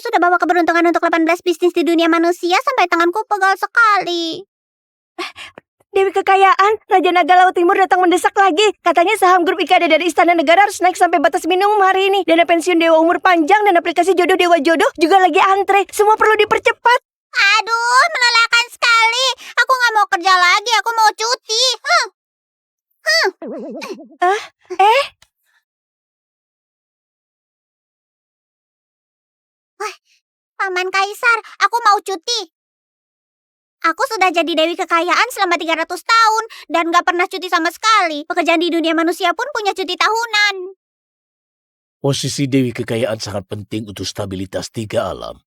Aku sudah bawa keberuntungan untuk 18 bisnis di dunia manusia sampai tanganku pegal sekali. Dewi Kekayaan, Raja Naga Laut Timur datang mendesak lagi. Katanya saham grup IKD dari Istana Negara harus naik sampai batas minimum hari ini. Dana pensiun Dewa Umur Panjang dan aplikasi jodoh Dewa Jodoh juga lagi antre. Semua perlu dipercepat. Aduh, melelahkan sekali. Aku nggak mau kerja lagi, aku mau cuti. Paman Kaisar, aku mau cuti. Aku sudah jadi Dewi Kekayaan selama 300 tahun dan gak pernah cuti sama sekali. Pekerjaan di dunia manusia pun punya cuti tahunan. Posisi Dewi Kekayaan sangat penting untuk stabilitas 3 alam.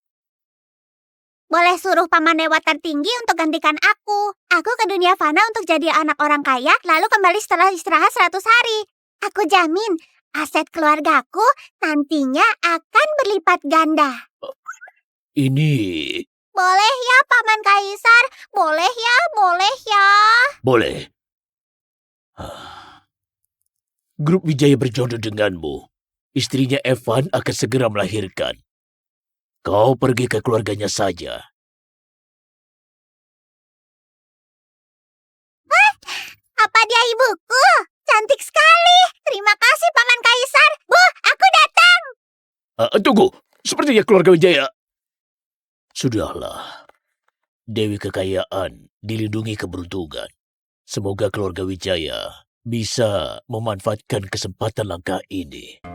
Boleh suruh paman dewa tertinggi untuk gantikan aku. Aku ke dunia fana untuk jadi anak orang kaya, lalu kembali setelah istirahat 100 hari. Aku jamin, aset keluargaku nantinya akan berlipat ganda. Ini... Boleh ya, Paman Kaisar? Boleh ya, boleh ya. Boleh. Grup Wijaya berjodoh denganmu. Istrinya Evan akan segera melahirkan. Kau pergi ke keluarganya saja. Apa dia ibuku? Cantik sekali. Terima kasih, Paman Kaisar. Bu, aku datang. Tunggu, sepertinya keluarga Wijaya. Sudahlah. Dewi Kekayaan dilindungi keberuntungan. Semoga keluarga Wijaya bisa memanfaatkan kesempatan langka ini.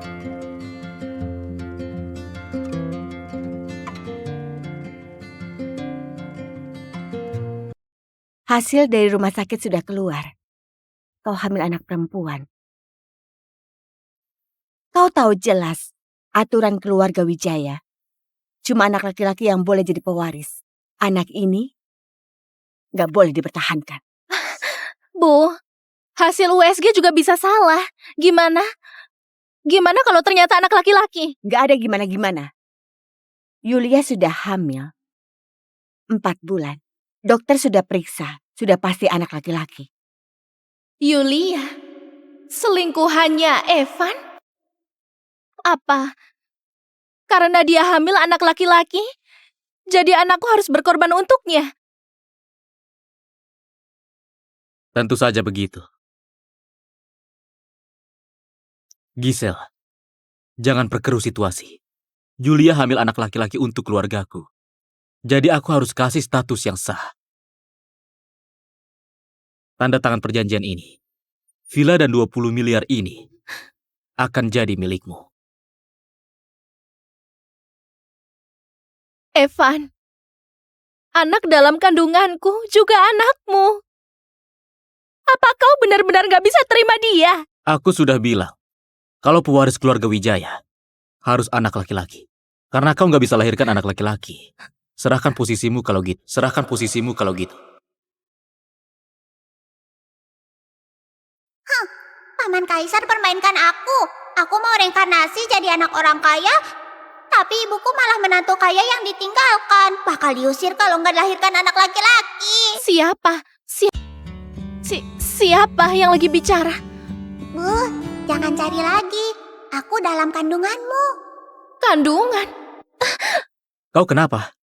Hasil dari rumah sakit sudah keluar. Kau hamil anak perempuan. Kau tahu jelas aturan keluarga Wijaya. Cuma anak laki-laki yang boleh jadi pewaris. Anak ini gak boleh dipertahankan. Bu, hasil USG juga bisa salah. Gimana? Gimana kalau ternyata anak laki-laki? Gak ada gimana-gimana. Yulia sudah hamil 4 bulan. Dokter sudah periksa, sudah pasti anak laki-laki. Yulia? Selingkuhannya Evan? Apa? Karena dia hamil anak laki-laki, jadi anakku harus berkorban untuknya. Tentu saja begitu. Giselle, jangan perkeruh situasi. Julia hamil anak laki-laki untuk keluargaku. Jadi aku harus kasih status yang sah. Tanda tangan perjanjian ini. Villa dan 20 miliar ini akan jadi milikmu. Evan, anak dalam kandunganku juga anakmu. Apa kau benar-benar gak bisa terima dia? Aku sudah bilang, kalau pewaris keluarga Wijaya, harus anak laki-laki. Karena kau gak bisa lahirkan anak laki-laki. Serahkan posisimu kalau gitu. Serahkan posisimu kalau gitu. Paman Kaisar permainkan aku. Aku mau reinkarnasi jadi anak orang kaya, tapi ibuku malah menantu kaya yang ditinggalkan. Bakal diusir kalau nggak dilahirkan anak laki-laki. Siapa? Siapa yang lagi bicara? Bu, jangan cari lagi. Aku dalam kandunganmu. Kandungan? Kau kenapa?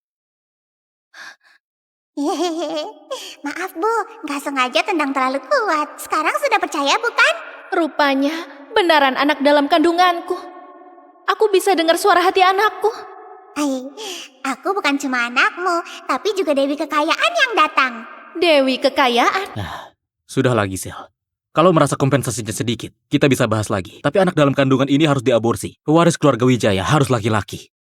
Maaf Bu, nggak sengaja tendang terlalu kuat. Sekarang sudah percaya bukan? Rupanya benaran anak dalam kandunganku. Aku bisa dengar suara hati anakku. Aku bukan cuma anakmu, tapi juga Dewi Kekayaan yang datang. Dewi Kekayaan? Sudahlah Giselle. Kalau merasa kompensasinya sedikit, kita bisa bahas lagi. Tapi anak dalam kandungan ini harus diaborsi. Pewaris keluarga Wijaya harus laki-laki.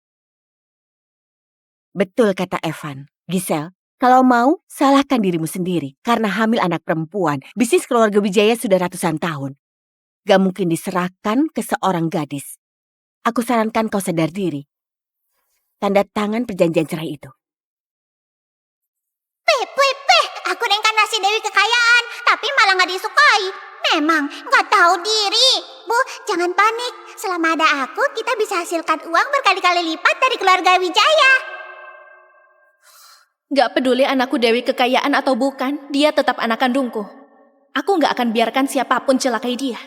Betul kata Evan. Giselle, kalau mau, salahkan dirimu sendiri. Karena hamil anak perempuan, bisnis keluarga Wijaya sudah ratusan tahun. Gak mungkin diserahkan ke seorang gadis. Aku sarankan kau sadar diri. Tanda tangan perjanjian cerai itu. Aku reinkarnasi Dewi Kekayaan, tapi malah nggak disukai. Memang nggak tahu diri. Bu, jangan panik. Selama ada aku, kita bisa hasilkan uang berkali-kali lipat dari keluarga Wijaya. Gak peduli anakku Dewi Kekayaan atau bukan, dia tetap anak kandungku. Aku gak akan biarkan siapapun celakai dia.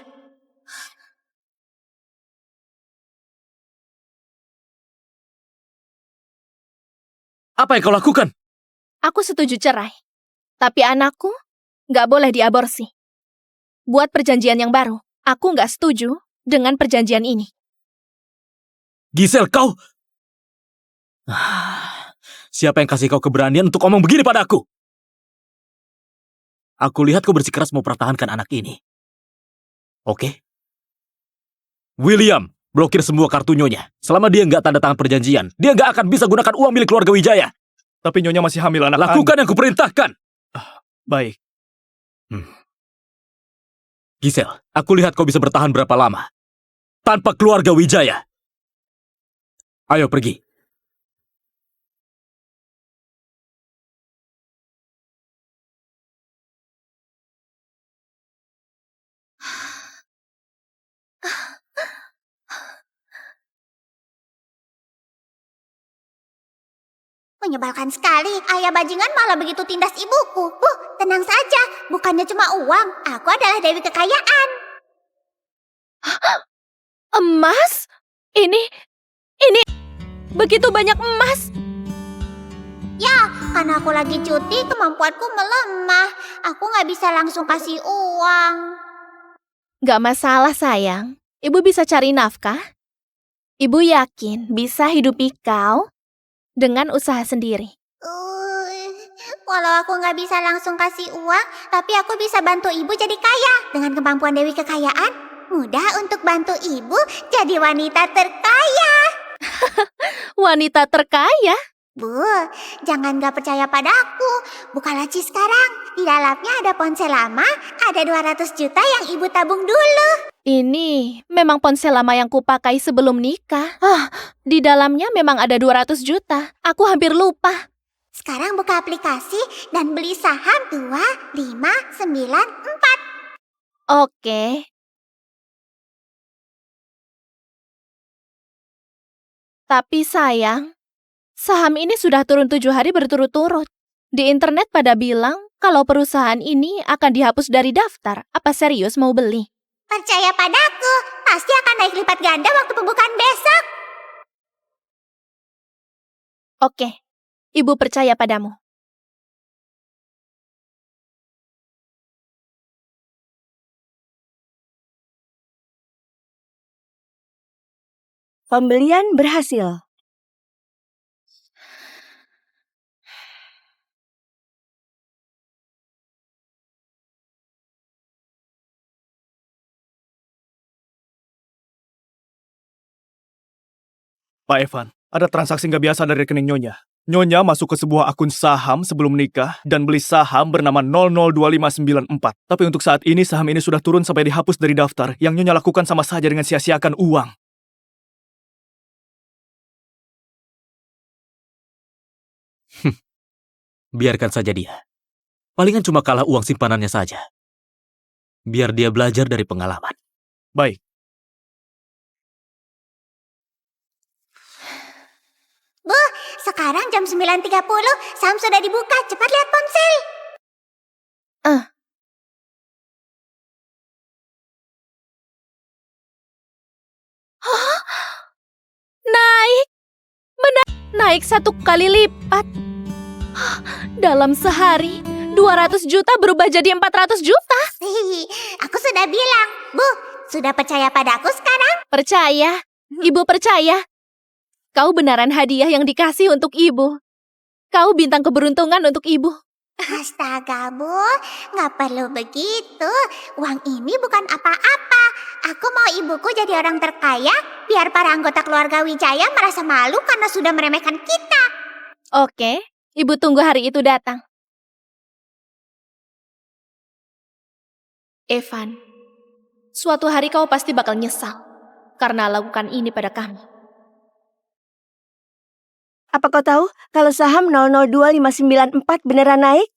Apa yang kau lakukan? Aku setuju cerai. Tapi anakku nggak boleh diaborsi. Buat perjanjian yang baru. Aku nggak setuju dengan perjanjian ini. Giselle, kau... Siapa yang kasih kau keberanian untuk ngomong begini padaku? Aku lihat kau bersikeras mau pertahankan anak ini. Oke? William, blokir semua kartu Nyonya. Selama dia nggak tanda tangan perjanjian, dia nggak akan bisa gunakan uang milik keluarga Wijaya. Tapi Nyonya masih hamil anak Lakukan yang kuperintahkan. Baik. Giselle, aku lihat kau bisa bertahan berapa lama tanpa keluarga Wijaya. Ayo pergi. Menyebalkan sekali, ayah bajingan malah begitu tindas ibuku. Tenang saja, bukannya cuma uang, aku adalah Dewi Kekayaan. Emas? Ini begitu banyak emas. Ya, karena aku lagi cuti, kemampuanku melemah. Aku nggak bisa langsung kasih uang. Gak masalah sayang, ibu bisa cari nafkah. Ibu yakin bisa hidupi kau dengan usaha sendiri. Walau aku nggak bisa langsung kasih uang, tapi aku bisa bantu ibu jadi kaya. Dengan kemampuan Dewi Kekayaan, mudah untuk bantu ibu jadi wanita terkaya. Wanita terkaya? Bu, jangan nggak percaya padaku. Buka laci sekarang. Di dalamnya ada ponsel lama, ada 200 juta yang ibu tabung dulu. Ini memang ponsel lama yang kupakai sebelum nikah. Di dalamnya memang ada 200 juta. Aku hampir lupa. Sekarang buka aplikasi dan beli saham 2594. Oke. Tapi sayang, saham ini sudah turun 7 hari berturut-turut. Di internet pada bilang kalau perusahaan ini akan dihapus dari daftar. Apa serius mau beli? Percaya padaku, pasti akan naik lipat ganda waktu pembukaan besok. Oke, ibu percaya padamu. Pembelian berhasil. Pak Evan, ada transaksi nggak biasa dari rekening Nyonya. Nyonya masuk ke sebuah akun saham sebelum nikah dan beli saham bernama 002594. Tapi untuk saat ini saham ini sudah turun sampai dihapus dari daftar. Yang Nyonya lakukan sama saja dengan sia-siakan uang. Biarkan saja dia. Palingan cuma kalah uang simpanannya saja. Biar dia belajar dari pengalaman. Baik. Bu, sekarang jam 9.30, saham sudah dibuka. Cepat lihat ponsel. Naik! Naik 1 kali lipat. Dalam sehari, 200 juta berubah jadi 400 juta. Aku sudah bilang, Bu, sudah percaya padaku sekarang? Percaya, ibu percaya. Kau benaran hadiah yang dikasih untuk ibu. Kau bintang keberuntungan untuk ibu. Astaga, Bu, nggak perlu begitu. Uang ini bukan apa-apa. Aku mau ibuku jadi orang terkaya, biar para anggota keluarga Wijaya merasa malu karena sudah meremehkan kita. Oke, ibu tunggu hari itu datang. Evan, suatu hari kau pasti bakal nyesal karena lakukan ini pada kami. Apa kau tahu kalau saham 002594 beneran naik?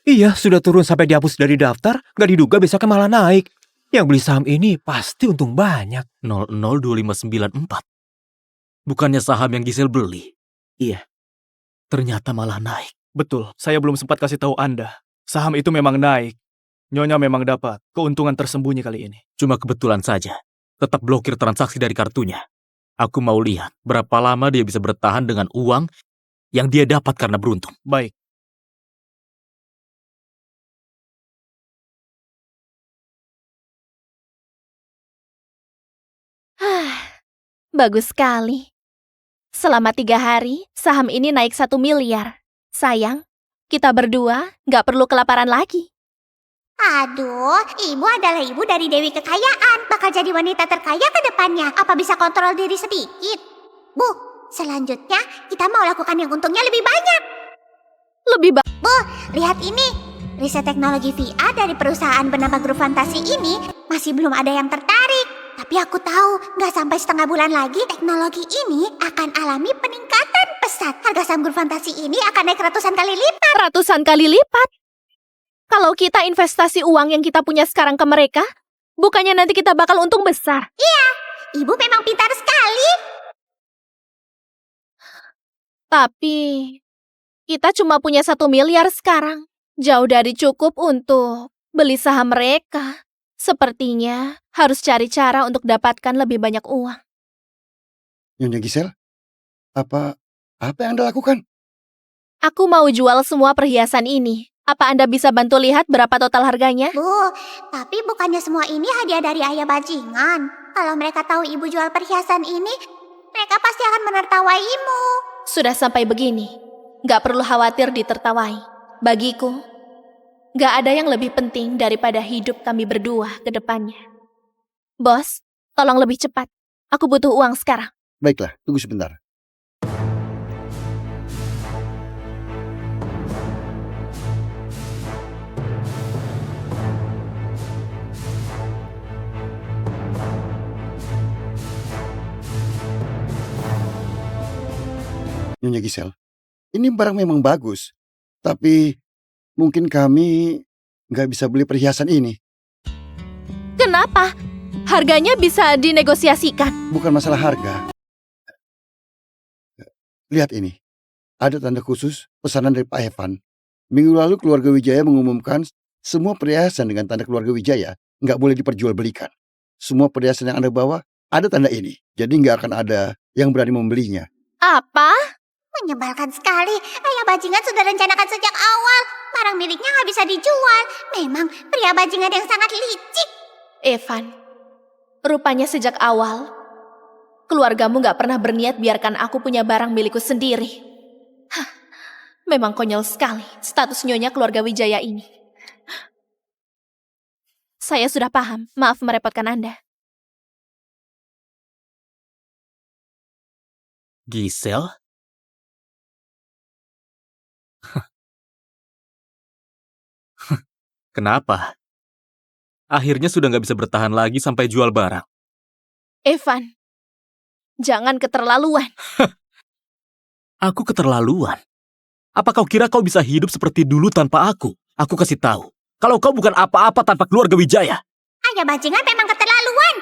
Iya, sudah turun sampai dihapus dari daftar. Gak diduga besoknya malah naik. Yang beli saham ini pasti untung banyak. 002594. Bukannya saham yang Giselle beli. Iya. Ternyata malah naik. Betul, saya belum sempat kasih tahu Anda. Saham itu memang naik. Nyonya memang dapat keuntungan tersembunyi kali ini. Cuma kebetulan saja. Tetap blokir transaksi dari kartunya. Aku mau lihat berapa lama dia bisa bertahan dengan uang yang dia dapat karena beruntung. Baik. Bagus sekali. Selama 3 hari, saham ini naik 1 miliar. Sayang, kita berdua nggak perlu kelaparan lagi. Aduh, ibu adalah ibu dari Dewi Kekayaan. Bakal jadi wanita terkaya ke depannya. Apa bisa kontrol diri sedikit? Bu, selanjutnya kita mau lakukan yang untungnya lebih banyak. Lebih baik. Lihat ini. Riset teknologi VR dari perusahaan bernama Grup Fantasi ini masih belum ada yang tertarik. Tapi aku tahu, nggak sampai setengah bulan lagi teknologi ini akan alami peningkatan pesat. Harga saham Grup Fantasi ini akan naik ratusan kali lipat. Ratusan kali lipat. Kalau kita investasi uang yang kita punya sekarang ke mereka, bukannya nanti kita bakal untung besar. Ibu memang pintar sekali. Tapi, kita cuma punya 1 miliar sekarang. Jauh dari cukup untuk beli saham mereka. Sepertinya harus cari cara untuk dapatkan lebih banyak uang. Nyonya Gisel, apa yang Anda lakukan? Aku mau jual semua perhiasan ini. Apa Anda bisa bantu lihat berapa total harganya? Bu, tapi bukannya semua ini hadiah dari ayah bajingan. Kalau mereka tahu ibu jual perhiasan ini, mereka pasti akan menertawaimu. Sudah sampai begini, nggak perlu khawatir ditertawai. Bagiku, nggak ada yang lebih penting daripada hidup kami berdua ke depannya. Bos, tolong lebih cepat. Aku butuh uang sekarang. Baiklah, tunggu sebentar. Nyonya Gisel, ini barang memang bagus, tapi mungkin kami nggak bisa beli perhiasan ini. Kenapa? Harganya bisa dinegosiasikan. Bukan masalah harga. Lihat ini, ada tanda khusus pesanan dari Pak Evan. Minggu lalu keluarga Wijaya mengumumkan semua perhiasan dengan tanda keluarga Wijaya nggak boleh diperjualbelikan. Semua perhiasan yang Anda bawa ada tanda ini, jadi nggak akan ada yang berani membelinya. Apa? Menyebalkan sekali. Ayah bajingan sudah rencanakan sejak awal. Barang miliknya nggak bisa dijual. Memang pria bajingan yang sangat licik. Evan, rupanya sejak awal, keluargamu gak pernah berniat biarkan aku punya barang milikku sendiri. Hah, memang konyol sekali status nyonya keluarga Wijaya ini. Saya sudah paham, maaf merepotkan Anda. Gisel? Kenapa? Akhirnya sudah nggak bisa bertahan lagi sampai jual barang. Evan, jangan keterlaluan. Aku keterlaluan. Apa kau kira kau bisa hidup seperti dulu tanpa aku? Aku kasih tahu, kalau kau bukan apa-apa tanpa keluarga Wijaya. Ayah bajingan memang keterlaluan.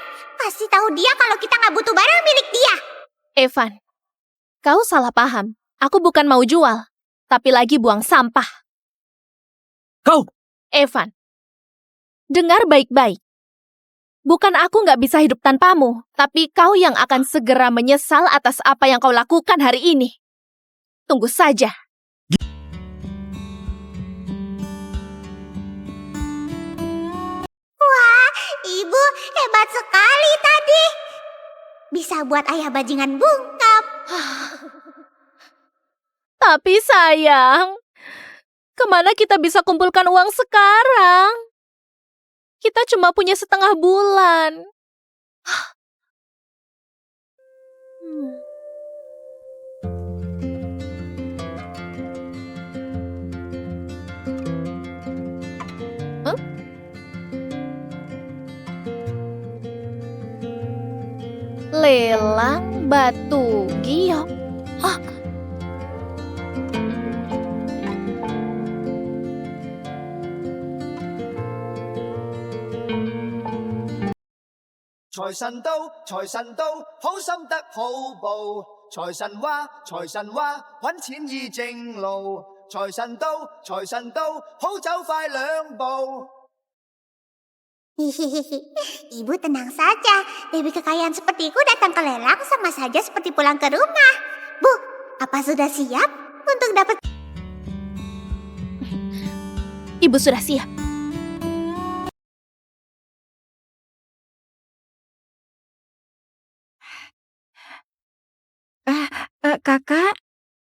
Kasih tahu dia kalau kita nggak butuh barang milik dia. Evan, kau salah paham. Aku bukan mau jual, tapi lagi buang sampah. Kau! Evan, dengar baik-baik. Bukan aku nggak bisa hidup tanpamu, tapi kau yang akan segera menyesal atas apa yang kau lakukan hari ini. Tunggu saja. Wah, ibu hebat sekali tadi. Bisa buat ayah bajingan bungkam. Tapi sayang, kemana kita bisa kumpulkan uang sekarang? Kita cuma punya setengah bulan. Lelang batu giok. Hah?財神到，財神到，好心得好報。財神話，財神話，揾錢依正路。財神到，財神到，好走快兩步。 Ibu tenang saja. Dewi kekayaan sepertiku datang ke lelang sama saja seperti pulang ke rumah. Bu, apa sudah siap? untuk dapat. Ibu sudah siap.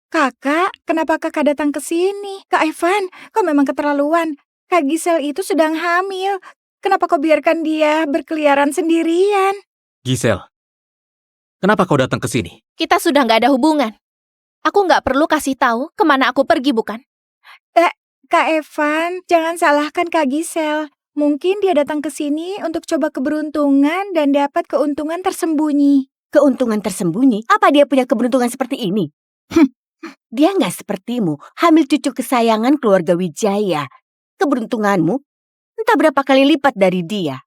Kakak, kenapa kakak datang ke sini? Kak Evan, kau memang keterlaluan. Kak Gisel itu sedang hamil. Kenapa kau biarkan dia berkeliaran sendirian? Gisel, kenapa kau datang ke sini? Kita sudah nggak ada hubungan. Aku nggak perlu kasih tahu kemana aku pergi, bukan? Kak Evan, jangan salahkan Kak Gisel. Mungkin dia datang ke sini untuk coba keberuntungan dan dapat keuntungan tersembunyi. Keuntungan tersembunyi? Apa dia punya keberuntungan seperti ini? Dia nggak sepertimu, hamil cucu kesayangan keluarga Wijaya. Keberuntunganmu entah berapa kali lipat dari dia.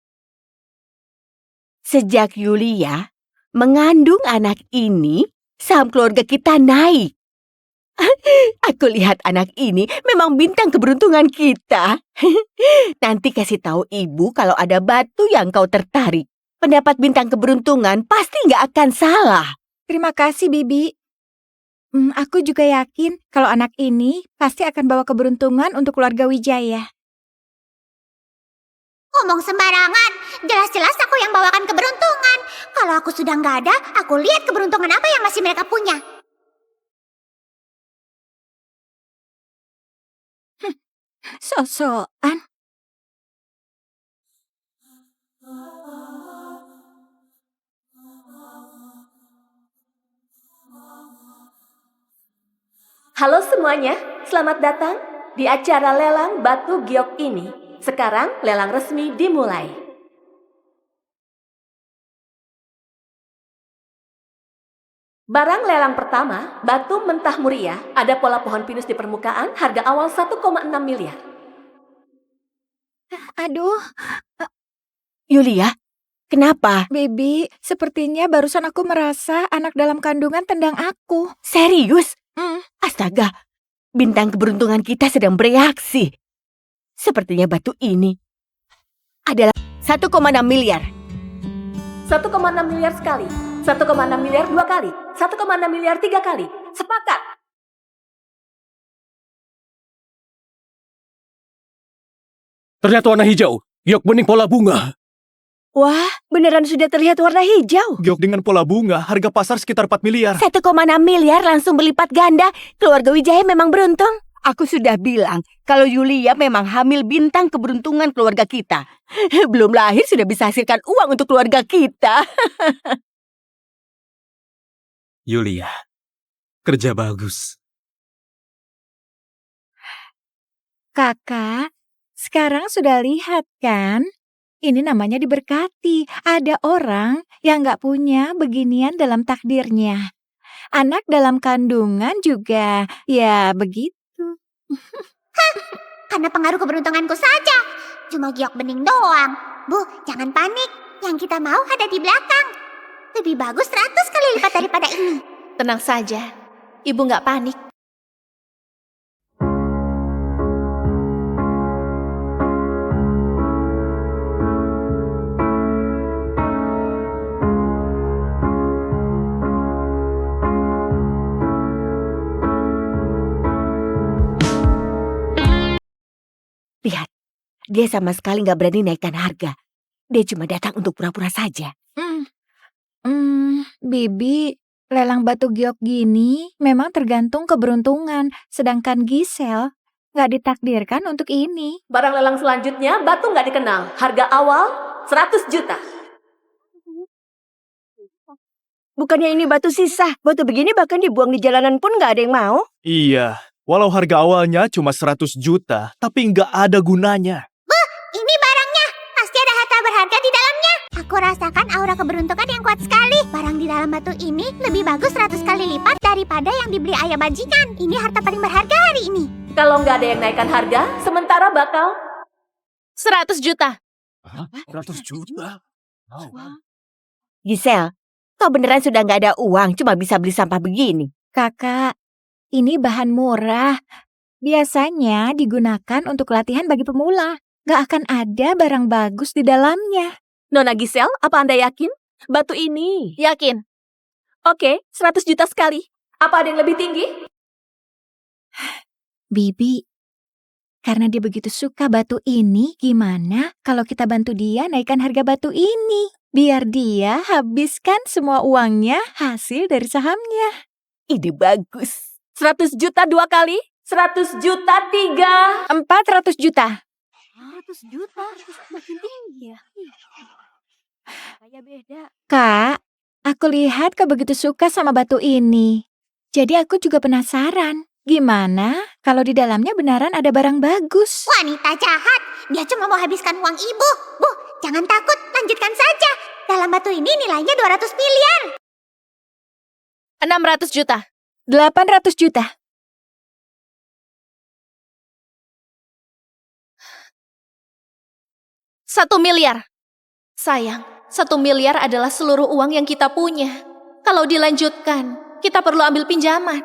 Sejak Yulia mengandung anak ini, saham keluarga kita naik. Aku lihat anak ini memang bintang keberuntungan kita. Nanti kasih tahu ibu kalau ada batu yang kau tertarik. Pendapat bintang keberuntungan pasti nggak akan salah. Terima kasih, Bibi. Aku juga yakin kalau anak ini pasti akan bawa keberuntungan untuk keluarga Wijaya. Ngomong sembarangan, jelas-jelas aku yang bawakan keberuntungan. Kalau aku sudah nggak ada, aku lihat keberuntungan apa yang masih mereka punya. So-soan. Halo semuanya, selamat datang di acara lelang batu giok ini. Sekarang lelang resmi dimulai. Barang lelang pertama, batu mentah muria, ada pola pohon pinus di permukaan, harga awal 1,6 miliar. Aduh, Yulia, kenapa? Bibi, sepertinya barusan aku merasa anak dalam kandungan tendang aku. Serius? Astaga, bintang keberuntungan kita sedang bereaksi. Sepertinya batu ini adalah 1,6 miliar. 1,6 miliar sekali, 1,6 miliar 2 kali, 1,6 miliar 3 kali. Sepakat. Terlihat warna hijau. Giok bening pola bunga. Wah, beneran sudah terlihat warna hijau. Giok dengan pola bunga, harga pasar sekitar 4 miliar. 1,6 miliar langsung berlipat ganda. Keluarga Wijaya memang beruntung. Aku sudah bilang kalau Yulia memang hamil bintang keberuntungan keluarga kita. Belum lahir sudah bisa hasilkan uang untuk keluarga kita. Yulia, kerja bagus. Kakak, sekarang sudah lihat kan? Ini namanya diberkati. Ada orang yang gak punya beginian dalam takdirnya. Anak dalam kandungan juga, ya begitu. Karena pengaruh keberuntunganku saja. Cuma giok bening doang. Bu, jangan panik. Yang kita mau ada di belakang. Lebih bagus 100 kali lipat daripada ini. Tenang saja, ibu nggak panik. Lihat, dia sama sekali nggak berani naikkan harga. Dia cuma datang untuk pura-pura saja. Bibi, lelang batu giok gini memang tergantung keberuntungan. Sedangkan Gisel gak ditakdirkan untuk ini. Barang lelang selanjutnya, batu nggak dikenal. Harga awal 100 juta. Bukannya ini batu sisa. Batu begini bahkan dibuang di jalanan pun nggak ada yang mau. Iya, walau harga awalnya cuma 100 juta, tapi nggak ada gunanya. Ini barangnya. Pasti ada harta berharga di dalamnya. Aku rasakan aura keberuntungan yang kuat sekali. Barang di dalam batu ini lebih bagus 100 kali lipat daripada yang dibeli ayah bajingan. Ini harta paling berharga hari ini. Kalau nggak ada yang naikkan harga, sementara bakal 100 juta. 100 juta? Gisel, kau beneran sudah nggak ada uang, cuma bisa beli sampah begini. Kakak, ini bahan murah. Biasanya digunakan untuk latihan bagi pemula. Gak akan ada barang bagus di dalamnya. Nona Gisel, apa Anda yakin? Batu ini. Yakin? Oke, 100 juta sekali. Apa ada yang lebih tinggi? Bibi, karena dia begitu suka batu ini, gimana kalau kita bantu dia naikkan harga batu ini? Biar dia habiskan semua uangnya hasil dari sahamnya. Ide bagus. 100 juta 2 kali, 100 juta 3. 400 juta. 100 juta, makin tinggi ya. Kayak beda. Kak, aku lihat kau begitu suka sama batu ini. Jadi aku juga penasaran. Gimana kalau di dalamnya beneran ada barang bagus? Wanita jahat, dia cuma mau habiskan uang ibu. Bu, jangan takut, lanjutkan saja. Dalam batu ini nilainya 200 miliar. 600 juta. 800 juta. Satu miliar. Sayang, 1 miliar adalah seluruh uang yang kita punya. Kalau dilanjutkan, kita perlu ambil pinjaman.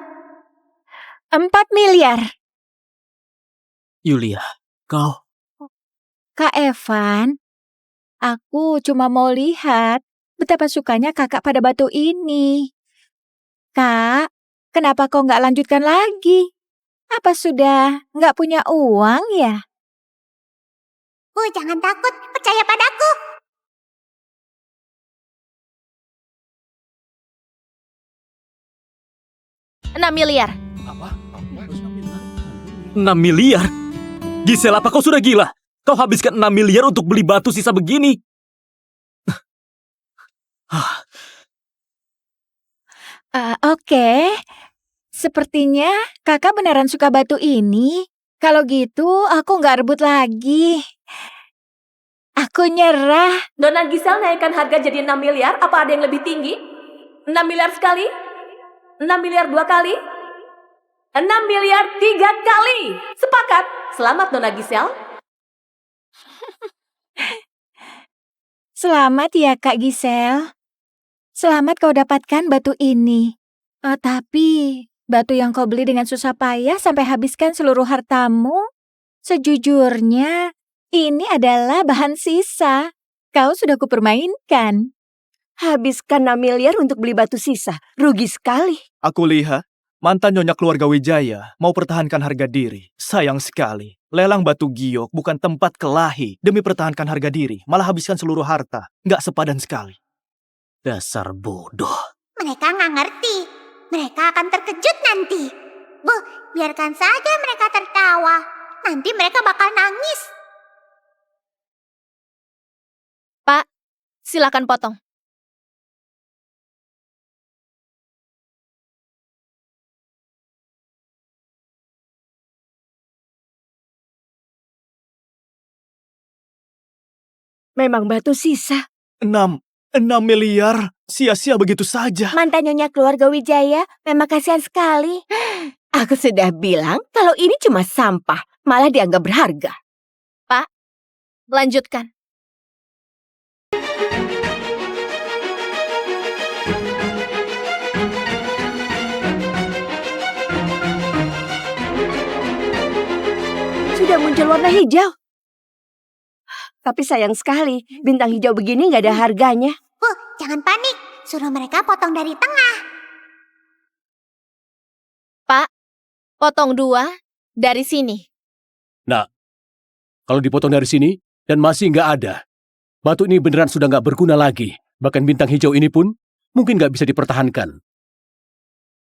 4 miliar. Yulia, kau... Kak Evan, aku cuma mau lihat betapa sukanya kakak pada batu ini. Kak, kenapa kau nggak lanjutkan lagi? Apa sudah nggak punya uang ya? Bu, jangan takut, percaya padaku. $6 miliar. 6 miliar? Giselle, apa kau sudah gila? Kau habiskan 6 miliar untuk beli batu sisa begini? Oke. Sepertinya kakak beneran suka batu ini. Kalau gitu, aku nggak rebut lagi. Aku nyerah. Nona Giselle naikkan harga jadi 6 miliar, apa ada yang lebih tinggi? 6 miliar sekali? 6 miliar 2 kali? 6 miliar 3 kali. Sepakat. Selamat Nona Giselle. Selamat ya Kak Giselle. Selamat kau dapatkan batu ini. Tapi batu yang kau beli dengan susah payah sampai habiskan seluruh hartamu, sejujurnya ini adalah bahan sisa. Kau sudah kupermainkan. Habiskan 6 miliar untuk beli batu sisa. Rugi sekali. Aku lihat mantan nyonya keluarga Wijaya mau pertahankan harga diri. Sayang sekali. Lelang batu giok bukan tempat kelahi. Demi pertahankan harga diri, malah habiskan seluruh harta. Nggak sepadan sekali. Dasar bodoh. Mereka nggak ngerti. Mereka akan terkejut nanti. Bu, biarkan saja mereka tertawa. Nanti mereka bakal nangis. Pak, silakan potong. Memang batu sisa. 6 miliar. Sia-sia begitu saja. Mantan nyonya keluarga Wijaya memang kasihan sekali. Aku sudah bilang kalau ini cuma sampah, malah dianggap berharga. Pak, lanjutkan. Sudah muncul warna hijau. Tapi sayang sekali, bintang hijau begini nggak ada harganya. Bu, jangan panik. Suruh mereka potong dari tengah. Pak, potong 2 dari sini. Nah, kalau dipotong dari sini dan masih nggak ada, batu ini beneran sudah nggak berguna lagi. Bahkan bintang hijau ini pun mungkin nggak bisa dipertahankan.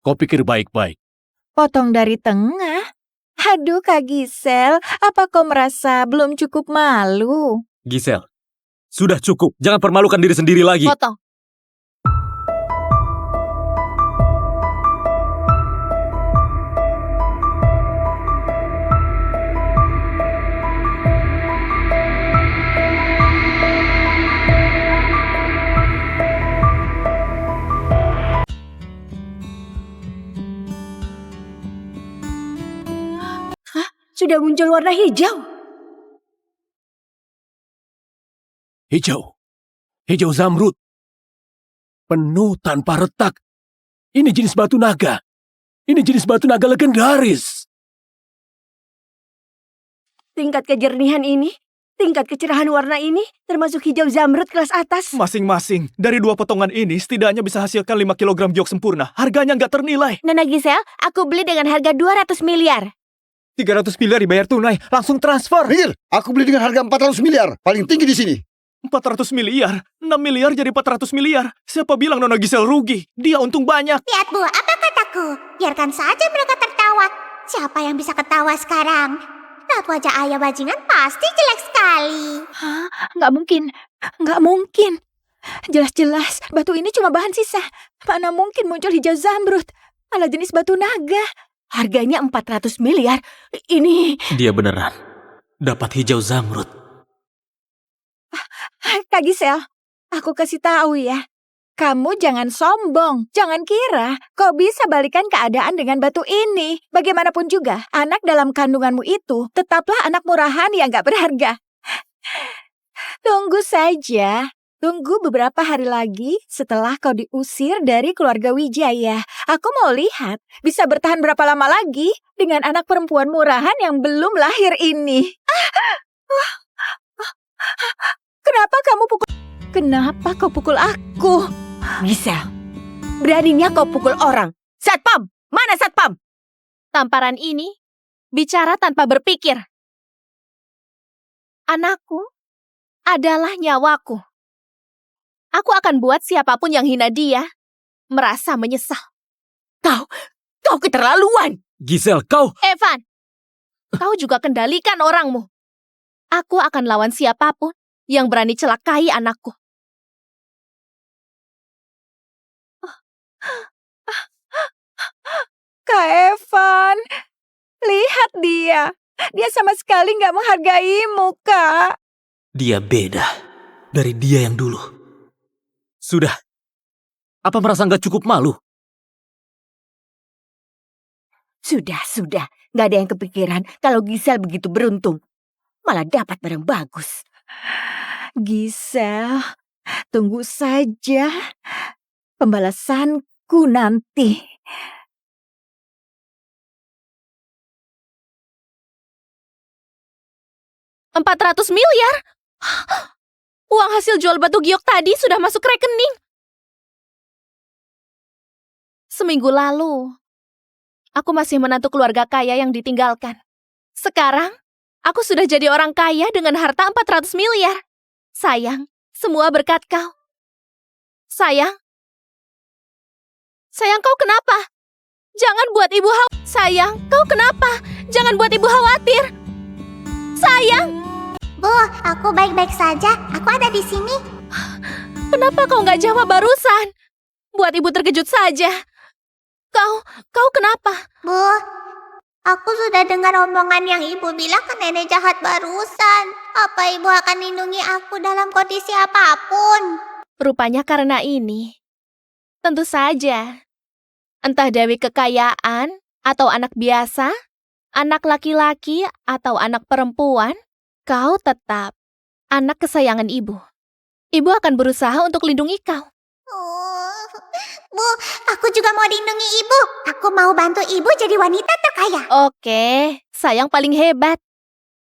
Kau pikir baik-baik. Potong dari tengah? Aduh Kak Giselle, apa kau merasa belum cukup malu? Giselle, sudah cukup. Jangan permalukan diri sendiri lagi. Potong. Sudah muncul warna hijau. Hijau. Hijau zamrud. Penuh tanpa retak. Ini jenis batu naga. Ini jenis batu naga legendaris. Tingkat kejernihan ini, tingkat kecerahan warna ini, termasuk hijau zamrud kelas atas. Masing-masing. Dari 2 potongan ini setidaknya bisa hasilkan 5 kilogram giok sempurna. Harganya nggak ternilai. Nona Giselle, aku beli dengan harga 200 miliar. 300 miliar dibayar tunai, langsung transfer. Minggir, aku beli dengan harga 400 miliar. Paling tinggi di sini. 400 miliar? 6 miliar jadi 400 miliar. Siapa bilang Nona Gisel rugi? Dia untung banyak. Lihat Bu, apa kataku? Biarkan saja mereka tertawa. Siapa yang bisa ketawa sekarang? Lihat wajah ayah bajingan pasti jelek sekali. Hah? Nggak mungkin. Nggak mungkin. Jelas-jelas batu ini cuma bahan sisa. Mana mungkin muncul hijau zamrud? Ala jenis batu naga. Harganya 400 miliar. Ini... Dia beneran dapat hijau zamrud. Kak Gisel, aku kasih tahu ya. Kamu jangan sombong. Jangan kira kau bisa balikan keadaan dengan batu ini. Bagaimanapun juga, anak dalam kandunganmu itu tetaplah anak murahan yang gak berharga. Tunggu saja. Tunggu beberapa hari lagi setelah kau diusir dari keluarga Wijaya. Aku mau lihat bisa bertahan berapa lama lagi dengan anak perempuan murahan yang belum lahir ini. Kenapa kau pukul aku? Gisel, beraninya kau pukul orang. Satpam, mana Satpam? Tamparan ini bicara tanpa berpikir. Anakku adalah nyawaku. Aku akan buat siapapun yang hina dia merasa menyesal. Kau keterlaluan. Gisel, kau... Evan, kau juga kendalikan orangmu. Aku akan lawan siapapun yang berani celakai anakku. Kak Evan, lihat dia. Dia sama sekali gak menghargaimu, Kak. Dia beda dari dia yang dulu. Sudah. Apa merasa nggak cukup malu? Sudah. Gak ada yang kepikiran kalau Gisel begitu beruntung. Malah dapat barang bagus. Gisel, tunggu saja pembalasanku nanti. $400 miliar? Uang hasil jual batu giok tadi sudah masuk rekening. Seminggu lalu, aku masih menantu keluarga kaya yang ditinggalkan. Sekarang, aku sudah jadi orang kaya dengan harta 400 miliar. Sayang, semua berkat kau. Sayang kau kenapa? Jangan buat ibu khawatir. Sayang, kau kenapa? Jangan buat ibu khawatir. Sayang. Bu, aku baik-baik saja. Aku ada di sini. Kenapa kau nggak jawab barusan? Buat ibu terkejut saja. Kau kenapa? Bu, aku sudah dengar omongan yang ibu bilang ke nenek jahat barusan. Apa ibu akan lindungi aku dalam kondisi apapun? Rupanya karena ini. Tentu saja. Entah Dewi kekayaan atau anak biasa, anak laki-laki atau anak perempuan, kau tetap anak kesayangan ibu. Ibu akan berusaha untuk lindungi kau. Bu, aku juga mau dilindungi ibu. Aku mau bantu ibu jadi wanita terkaya. Oke, sayang paling hebat.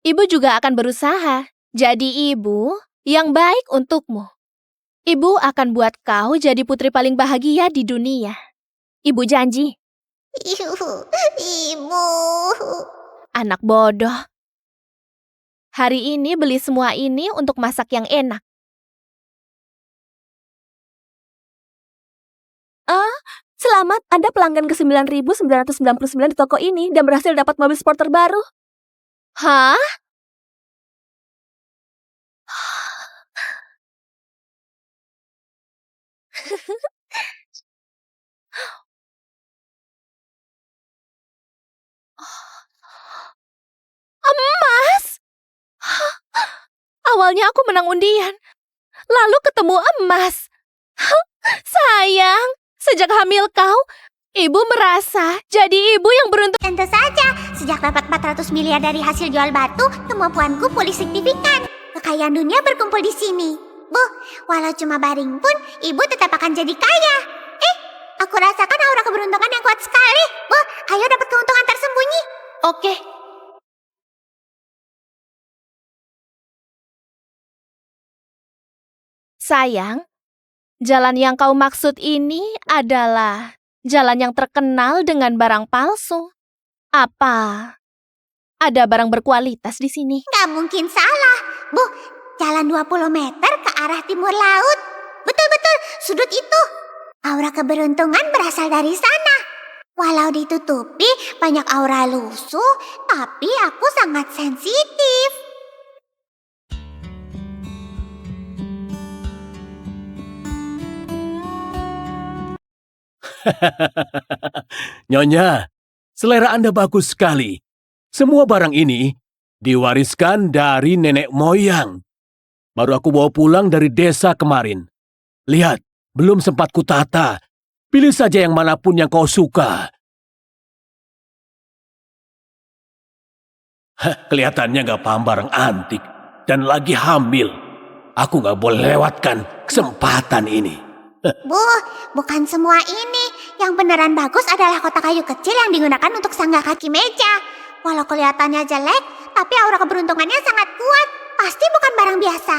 Ibu juga akan berusaha jadi ibu yang baik untukmu. Ibu akan buat kau jadi putri paling bahagia di dunia. Ibu janji. Ibu. Anak bodoh. Hari ini beli semua ini untuk masak yang enak. Selamat, Anda pelanggan ke 9.999 di toko ini dan berhasil dapat mobil sport terbaru. Hah? Emas? Awalnya aku menang undian, lalu ketemu emas. Sayang, sejak hamil kau, ibu merasa jadi ibu yang beruntung. Tentu saja, sejak dapat 400 miliar dari hasil jual batu, kemampuanku pulih signifikan. Kekayaan dunia berkumpul di sini. Bu, walau cuma baring pun, ibu tetap akan jadi kaya. Aku rasakan aura keberuntungan yang kuat sekali. Bu, ayo dapat keuntungan tersembunyi. Oke. Sayang, jalan yang kau maksud ini adalah jalan yang terkenal dengan barang palsu. Apa Ada barang berkualitas di sini. Nggak mungkin salah. Bu, jalan 20 meter ke arah timur laut. Betul-betul, sudut itu. Aura keberuntungan berasal dari sana. Walau ditutupi banyak aura lusuh, tapi aku sangat sensitif. Nyonya, selera Anda bagus sekali. Semua barang ini diwariskan dari nenek moyang. Baru aku bawa pulang dari desa kemarin. Lihat, belum sempat kutata. Pilih saja yang manapun yang kau suka. Kelihatannya nggak paham barang antik dan lagi hamil. Aku nggak boleh lewatkan kesempatan ini. Bu, bukan semua ini. Yang beneran bagus adalah kotak kayu kecil yang digunakan untuk sanggah kaki meja. Walau kelihatannya jelek, tapi aura keberuntungannya sangat kuat. Pasti bukan barang biasa.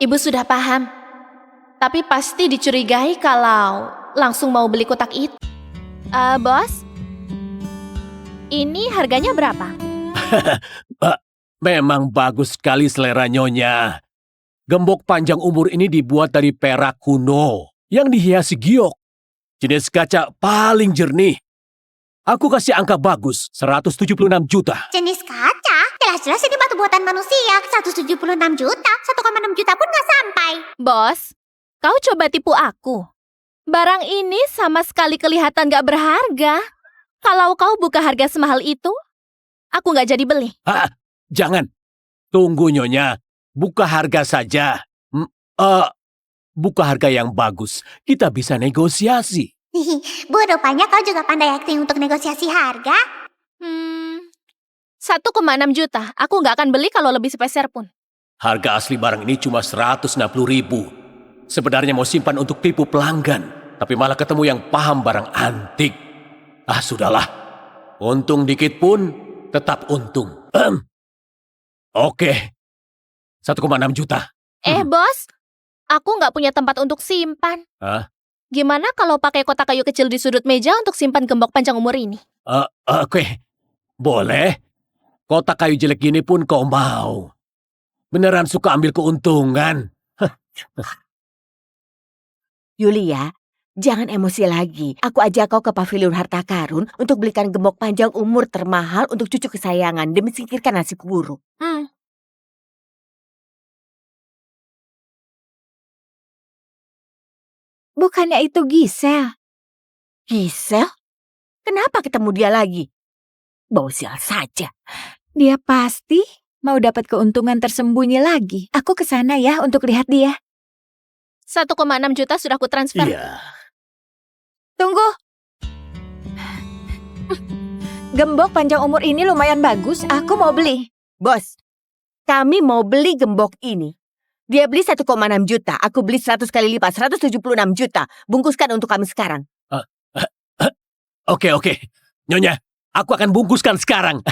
Ibu sudah paham. Tapi pasti dicurigai kalau langsung mau beli kotak itu. Bos, ini harganya berapa? Memang bagus sekali selera Nyonya. Gembok panjang umur ini dibuat dari perak kuno yang dihiasi giok. Jenis kaca paling jernih. Aku kasih angka bagus, 176 juta. Jenis kaca? Jelas-jelas ini batu buatan manusia. 176 juta, 1,6 juta pun nggak sampai. Bos, kau coba tipu aku. Barang ini sama sekali kelihatan gak berharga. Kalau kau buka harga semahal itu, aku gak jadi beli. Jangan. Tunggu Nyonya. Buka harga saja. Buka harga yang bagus. Kita bisa negosiasi. Bu, rupanya kau juga pandai acting untuk negosiasi harga. 1,6 juta. Aku gak akan beli kalau lebih sepeser pun. Harga asli barang ini cuma 160 ribu. Sebenarnya mau simpan untuk tipu pelanggan. Tapi malah ketemu yang paham barang antik. Sudahlah. Untung dikit pun tetap untung. Oke. 1,6 juta. Bos, aku nggak punya tempat untuk simpan. Gimana kalau pakai kotak kayu kecil di sudut meja untuk simpan gembok panjang umur ini? Oke. Boleh. Kotak kayu jelek gini pun kau mau. Beneran suka ambil keuntungan. Yulia, jangan emosi lagi. Aku ajak kau ke pavilion harta karun untuk belikan gembok panjang umur termahal untuk cucu kesayangan demi singkirkan nasib buruk. Bukannya itu Gisel? Gisel? Kenapa ketemu dia lagi? Bau sial saja. Dia pasti mau dapat keuntungan tersembunyi lagi. Aku ke sana ya untuk lihat dia. 1,6 juta sudah aku transfer. Iya. Tunggu. Gembok panjang umur ini lumayan bagus. Aku mau beli. Bos, kami mau beli gembok ini. Dia beli 1,6 juta. Aku beli 100 kali lipat, 176 juta. Bungkuskan untuk kami sekarang. Oke. Nyonya, aku akan bungkuskan sekarang.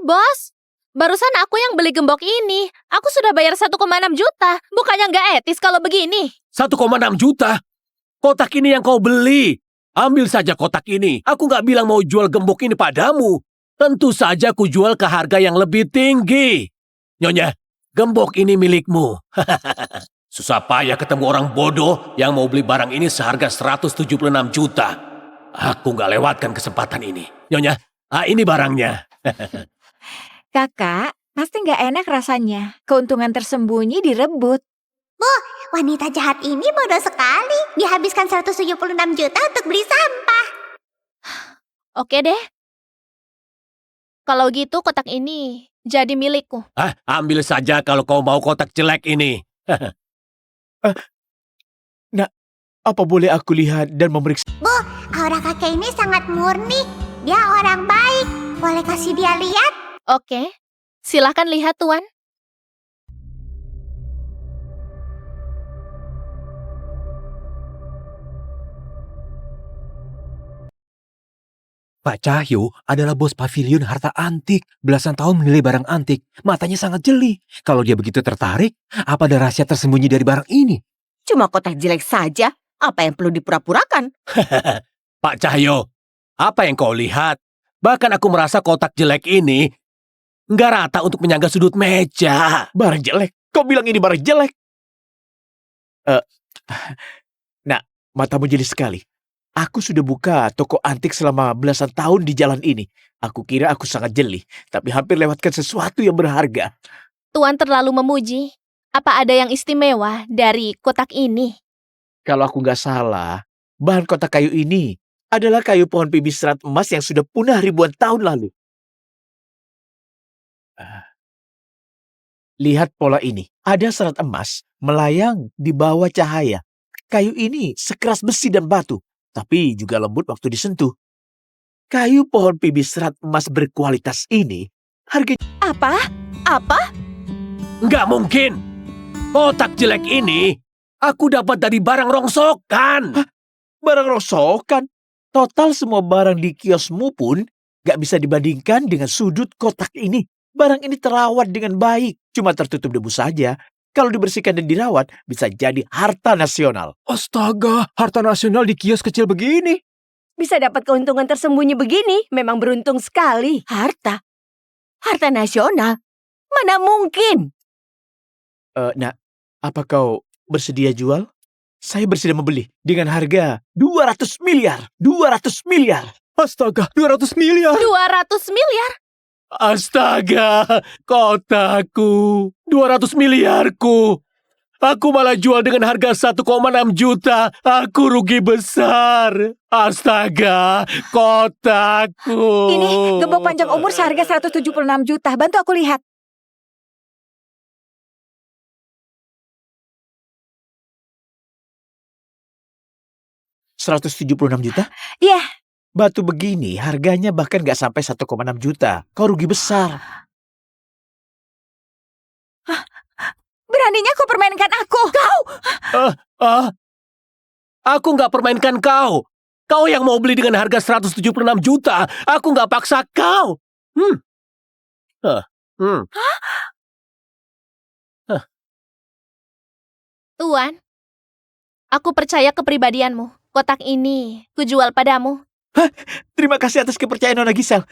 Bos. Barusan aku yang beli gembok ini. Aku sudah bayar 1,6 juta. Bukannya nggak etis kalau begini. 1,6 juta? Kotak ini yang kau beli. Ambil saja kotak ini. Aku nggak bilang mau jual gembok ini padamu. Tentu saja aku jual ke harga yang lebih tinggi. Nyonya, gembok ini milikmu. Susah payah ketemu orang bodoh yang mau beli barang ini seharga 176 juta. Aku nggak lewatkan kesempatan ini. Nyonya, ini barangnya. Kakak, pasti nggak enak rasanya. Keuntungan tersembunyi direbut. Bu, wanita jahat ini bodoh sekali. Dihabiskan 176 juta untuk beli sampah. Oke deh. Kalau gitu kotak ini jadi milikku. Ambil saja kalau kau mau kotak jelek ini. Nak, apa boleh aku lihat dan memeriksa? Bu, aura kakek ini sangat murni. Dia orang baik. Boleh kasih dia lihat? Oke, silahkan lihat Tuan. Pak Cahyo adalah bos pavilion harta antik. Belasan tahun menilai barang antik. Matanya sangat jeli. Kalau dia begitu tertarik, apa ada rahasia tersembunyi dari barang ini? Cuma kotak jelek saja. Apa yang perlu dipura-purakan? Pak Cahyo, apa yang kau lihat? Bahkan aku merasa kotak jelek ini nggak rata untuk menyangga sudut meja. Barang jelek? Kau bilang ini barang jelek? Nah, matamu jeli sekali. Aku sudah buka toko antik selama belasan tahun di jalan ini. Aku kira aku sangat jeli, tapi hampir lewatkan sesuatu yang berharga. Tuan terlalu memuji. Apa ada yang istimewa dari kotak ini? Kalau aku nggak salah, bahan kotak kayu ini adalah kayu pohon pibis serat emas yang sudah punah ribuan tahun lalu. Lihat pola ini. Ada serat emas melayang di bawah cahaya. Kayu ini sekeras besi dan batu, tapi juga lembut waktu disentuh. Kayu pohon pibis serat emas berkualitas ini harganya... Apa? Nggak mungkin. Kotak jelek ini aku dapat dari barang rongsokan. Barang rongsokan? Total semua barang di kiosmu pun gak bisa dibandingkan dengan sudut kotak ini. Barang ini terawat dengan baik, cuma tertutup debu saja. Kalau dibersihkan dan dirawat, bisa jadi harta nasional. Astaga, harta nasional di kios kecil begini. Bisa dapat keuntungan tersembunyi begini, memang beruntung sekali. Harta nasional? Mana mungkin? Nak, apa kau bersedia jual? Saya bersedia membeli dengan harga 200 miliar. 200 miliar. Astaga, 200 miliar. 200 miliar? Astaga, kotaku. 200 miliarku. Aku malah jual dengan harga 1,6 juta. Aku rugi besar. Astaga, kotaku. Ini gembok panjang umur seharga 176 juta. Bantu aku lihat. $176 juta? Iya. Batu begini harganya bahkan gak sampai 1,6 juta. Kau rugi besar. Beraninya kau permainkan aku. Kau! Aku nggak permainkan kau. Kau yang mau beli dengan harga 176 juta. Aku nggak paksa kau. Tuan, aku percaya kepribadianmu. Kotak ini kujual padamu. Terima kasih atas kepercayaan Nona Gisel.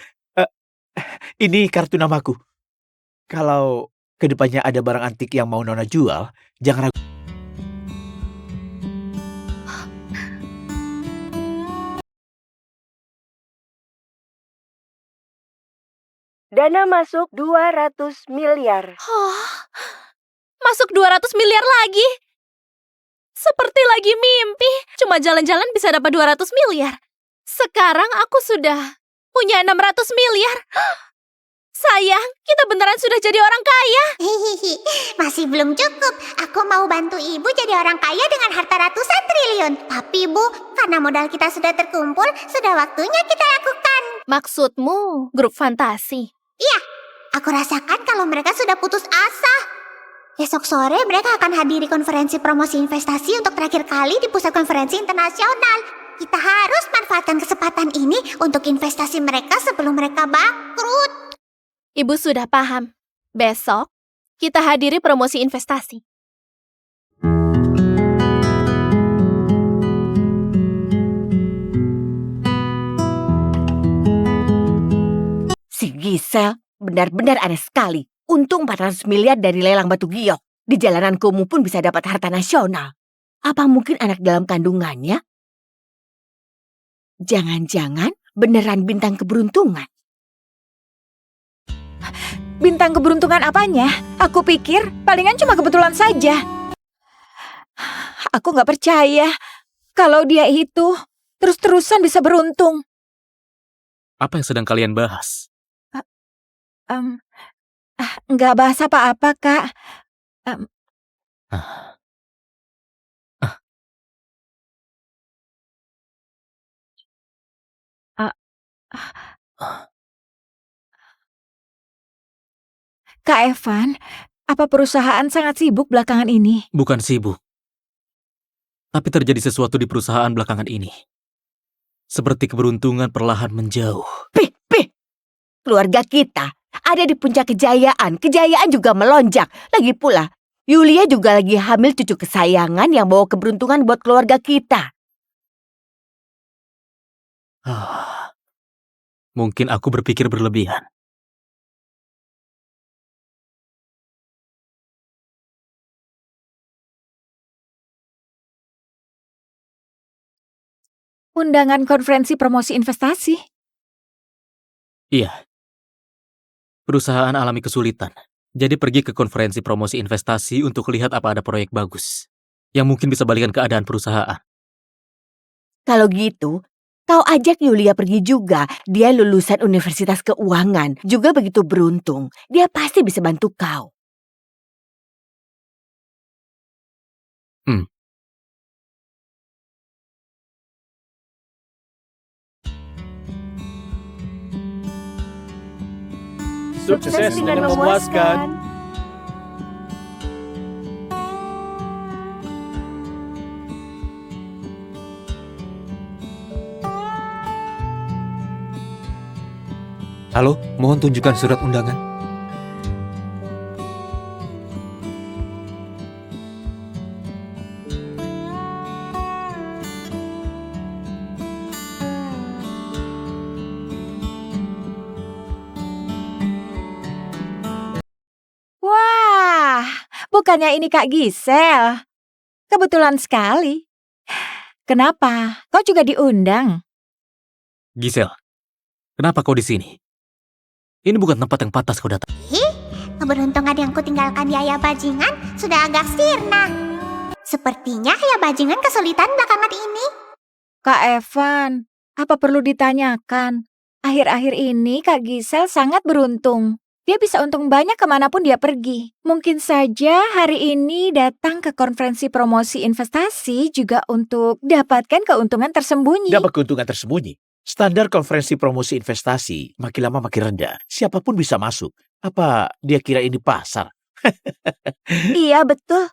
Ini kartu namaku. Kalau kedepannya ada barang antik yang mau Nona jual, jangan ragu. Dana masuk 200 miliar. Masuk 200 miliar lagi. Seperti lagi mimpi. Cuma jalan-jalan bisa dapat 200 miliar. Sekarang aku sudah punya 600 miliar. Sayang, kita beneran sudah jadi orang kaya. Hihihi, masih belum cukup. Aku mau bantu ibu jadi orang kaya dengan harta ratusan triliun. Tapi bu, karena modal kita sudah terkumpul, sudah waktunya kita lakukan. Maksudmu grup fantasi? Iya, aku rasakan kalau mereka sudah putus asa. Besok sore mereka akan hadiri konferensi promosi investasi untuk terakhir kali di pusat konferensi internasional. Kita harus manfaatkan kesempatan ini untuk investasi mereka sebelum mereka bangkrut. Ibu sudah paham. Besok kita hadiri promosi investasi. Si Gisel benar-benar aneh sekali. Untung 400 miliar dari lelang batu giok. Di jalanan Komu pun bisa dapat harta nasional. Apa mungkin anak dalam kandungannya? Jangan-jangan beneran bintang keberuntungan. Bintang keberuntungan apanya? Aku pikir palingan cuma kebetulan saja. Aku gak percaya kalau dia itu terus-terusan bisa beruntung. Apa yang sedang kalian bahas? Nggak bahas apa-apa, Kak. Kak Evan, apa perusahaan sangat sibuk belakangan ini? Bukan sibuk. Tapi terjadi sesuatu di perusahaan belakangan ini. Seperti keberuntungan perlahan menjauh. Pih! Keluarga kita ada di puncak kejayaan. Kejayaan juga melonjak. Lagi pula, Yulia juga lagi hamil cucu kesayangan yang bawa keberuntungan buat keluarga kita. Mungkin aku berpikir berlebihan. Undangan konferensi promosi investasi. Iya. Perusahaan alami kesulitan. Jadi pergi ke konferensi promosi investasi untuk lihat apa ada proyek bagus yang mungkin bisa balikan keadaan perusahaan. Kalau gitu, kau ajak Yulia pergi juga. Dia lulusan Universitas Keuangan, juga begitu beruntung. Dia pasti bisa bantu kau. Sukses dengan memuaskan. Halo, mohon tunjukkan surat undangan. Wah, bukannya ini Kak Gisel. Kebetulan sekali. Kenapa? Kau juga diundang? Gisel, kenapa kau di sini? Ini bukan tempat yang pantas kau datang. Keberuntungan yang kutinggalkan di Ayah Bajingan sudah agak sirna. Sepertinya Ayah Bajingan kesulitan belakangan ini. Kak Evan, apa perlu ditanyakan? Akhir-akhir ini Kak Gisel sangat beruntung. Dia bisa untung banyak kemanapun dia pergi. Mungkin saja hari ini datang ke konferensi promosi investasi juga untuk dapatkan keuntungan tersembunyi. Dapat keuntungan tersembunyi. Standar konferensi promosi investasi makin lama makin rendah. Siapapun bisa masuk. Apa dia kira ini pasar? Iya, betul.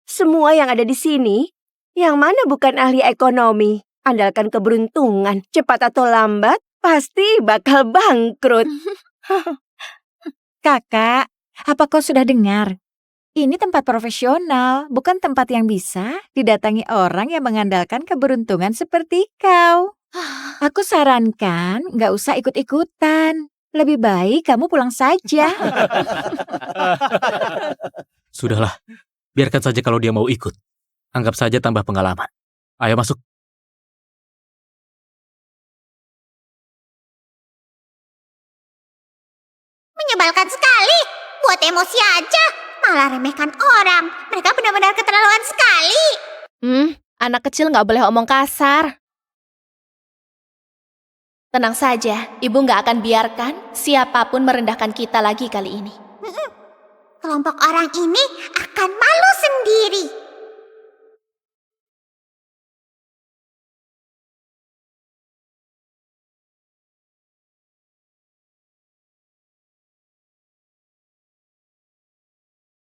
Semua yang ada di sini, yang mana bukan ahli ekonomi, andalkan keberuntungan, cepat atau lambat, pasti bakal bangkrut. Kakak, apa kau sudah dengar? Ini tempat profesional, bukan tempat yang bisa didatangi orang yang mengandalkan keberuntungan seperti kau. Aku sarankan nggak usah ikut-ikutan. Lebih baik kamu pulang saja. Sudahlah, biarkan saja kalau dia mau ikut. Anggap saja tambah pengalaman. Ayo masuk. Menyebalkan sekali. Buat emosi aja. Malah remehkan orang. Mereka benar-benar keterlaluan sekali. Anak kecil nggak boleh omong kasar. Tenang saja, ibu nggak akan biarkan siapapun merendahkan kita lagi kali ini. Kelompok orang ini akan malu sendiri.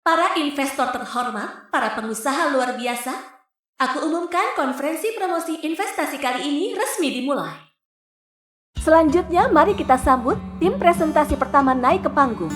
Para investor terhormat, para pengusaha luar biasa, aku umumkan konferensi promosi investasi kali ini resmi dimulai. Selanjutnya, mari kita sambut tim presentasi pertama naik ke panggung.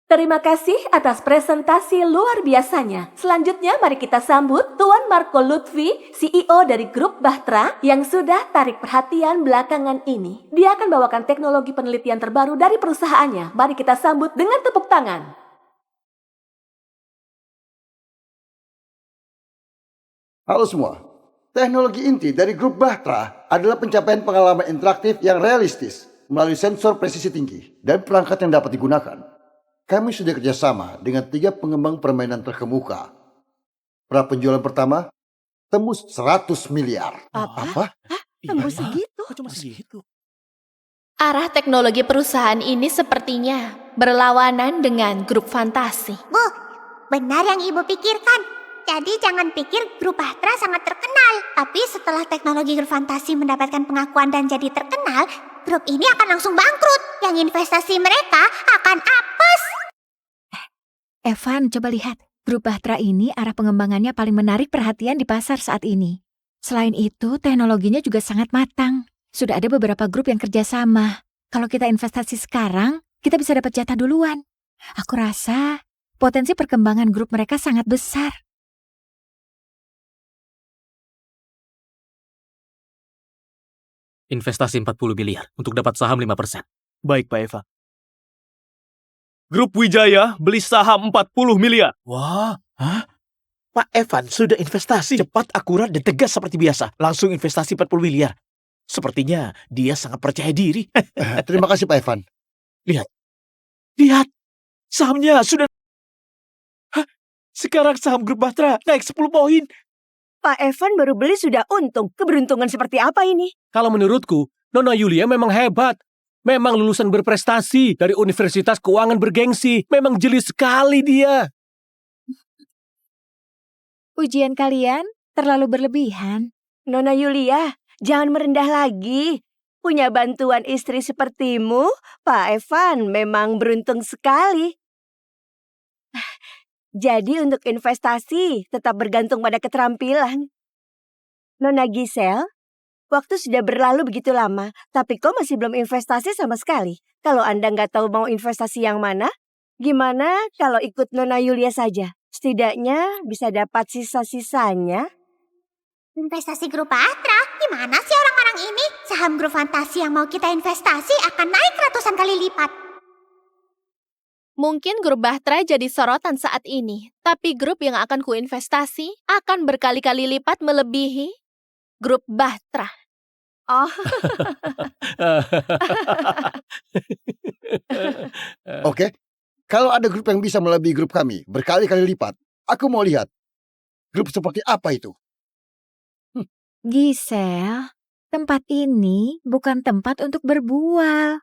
Terima kasih atas presentasi luar biasanya. Selanjutnya mari kita sambut Tuan Marco Lutfi, CEO dari Grup Bahtera yang sudah tarik perhatian belakangan ini. Dia akan bawakan teknologi penelitian terbaru dari perusahaannya. Mari kita sambut dengan tepuk tangan. Halo semua, teknologi inti dari Grup Bahtera adalah pencapaian pengalaman interaktif yang realistis melalui sensor presisi tinggi dan perangkat yang dapat digunakan. Kami sudah kerjasama dengan 3 pengembang permainan terkemuka. Pra penjualan pertama tembus 100 miliar. Apa? Tembus segitu? Cuma segitu. Arah teknologi perusahaan ini sepertinya berlawanan dengan grup fantasi. Bu, benar yang ibu pikirkan. Jadi jangan pikir grup Bahtera sangat terkenal. Tapi setelah teknologi grup fantasi mendapatkan pengakuan dan jadi terkenal, grup ini akan langsung bangkrut. Yang investasi mereka akan apes. Evan, coba lihat. Grup Bahtera ini arah pengembangannya paling menarik perhatian di pasar saat ini. Selain itu, teknologinya juga sangat matang. Sudah ada beberapa grup yang kerjasama. Kalau kita investasi sekarang, kita bisa dapat jatah duluan. Aku rasa potensi perkembangan grup mereka sangat besar. Investasi 40 miliar untuk dapat saham 5%. Baik, Pak Eva. Grup Wijaya beli saham 40 miliar. Wah, Pak Evan sudah investasi cepat, akurat, dan tegas seperti biasa. Langsung investasi 40 miliar. Sepertinya dia sangat percaya diri. Terima kasih Pak Evan. Lihat, sahamnya sudah... Sekarang saham Grup Bahtera naik 10 poin. Pak Evan baru beli sudah untung. Keberuntungan seperti apa ini? Kalau menurutku, Nona Yulia memang hebat. Memang lulusan berprestasi dari Universitas Keuangan bergengsi. Memang jeli sekali dia. Ujian kalian terlalu berlebihan. Nona Yulia, jangan merendah lagi. Punya bantuan istri sepertimu, Pak Evan memang beruntung sekali. Jadi untuk investasi tetap bergantung pada keterampilan. Nona Giselle, waktu sudah berlalu begitu lama, tapi kau masih belum investasi sama sekali. Kalau Anda nggak tahu mau investasi yang mana, gimana kalau ikut Nona Yulia saja? Setidaknya bisa dapat sisa-sisanya. Investasi grup Bahtera? Gimana sih orang-orang ini? Saham grup fantasi yang mau kita investasi akan naik ratusan kali lipat. Mungkin grup Bahtera jadi sorotan saat ini, tapi grup yang akan kuinvestasi akan berkali-kali lipat melebihi grup Bahtera. Oh. Oke, kalau ada grup yang bisa melebihi grup kami berkali-kali lipat, aku mau lihat. Grup seperti apa itu? Giselle, tempat ini bukan tempat untuk berbual.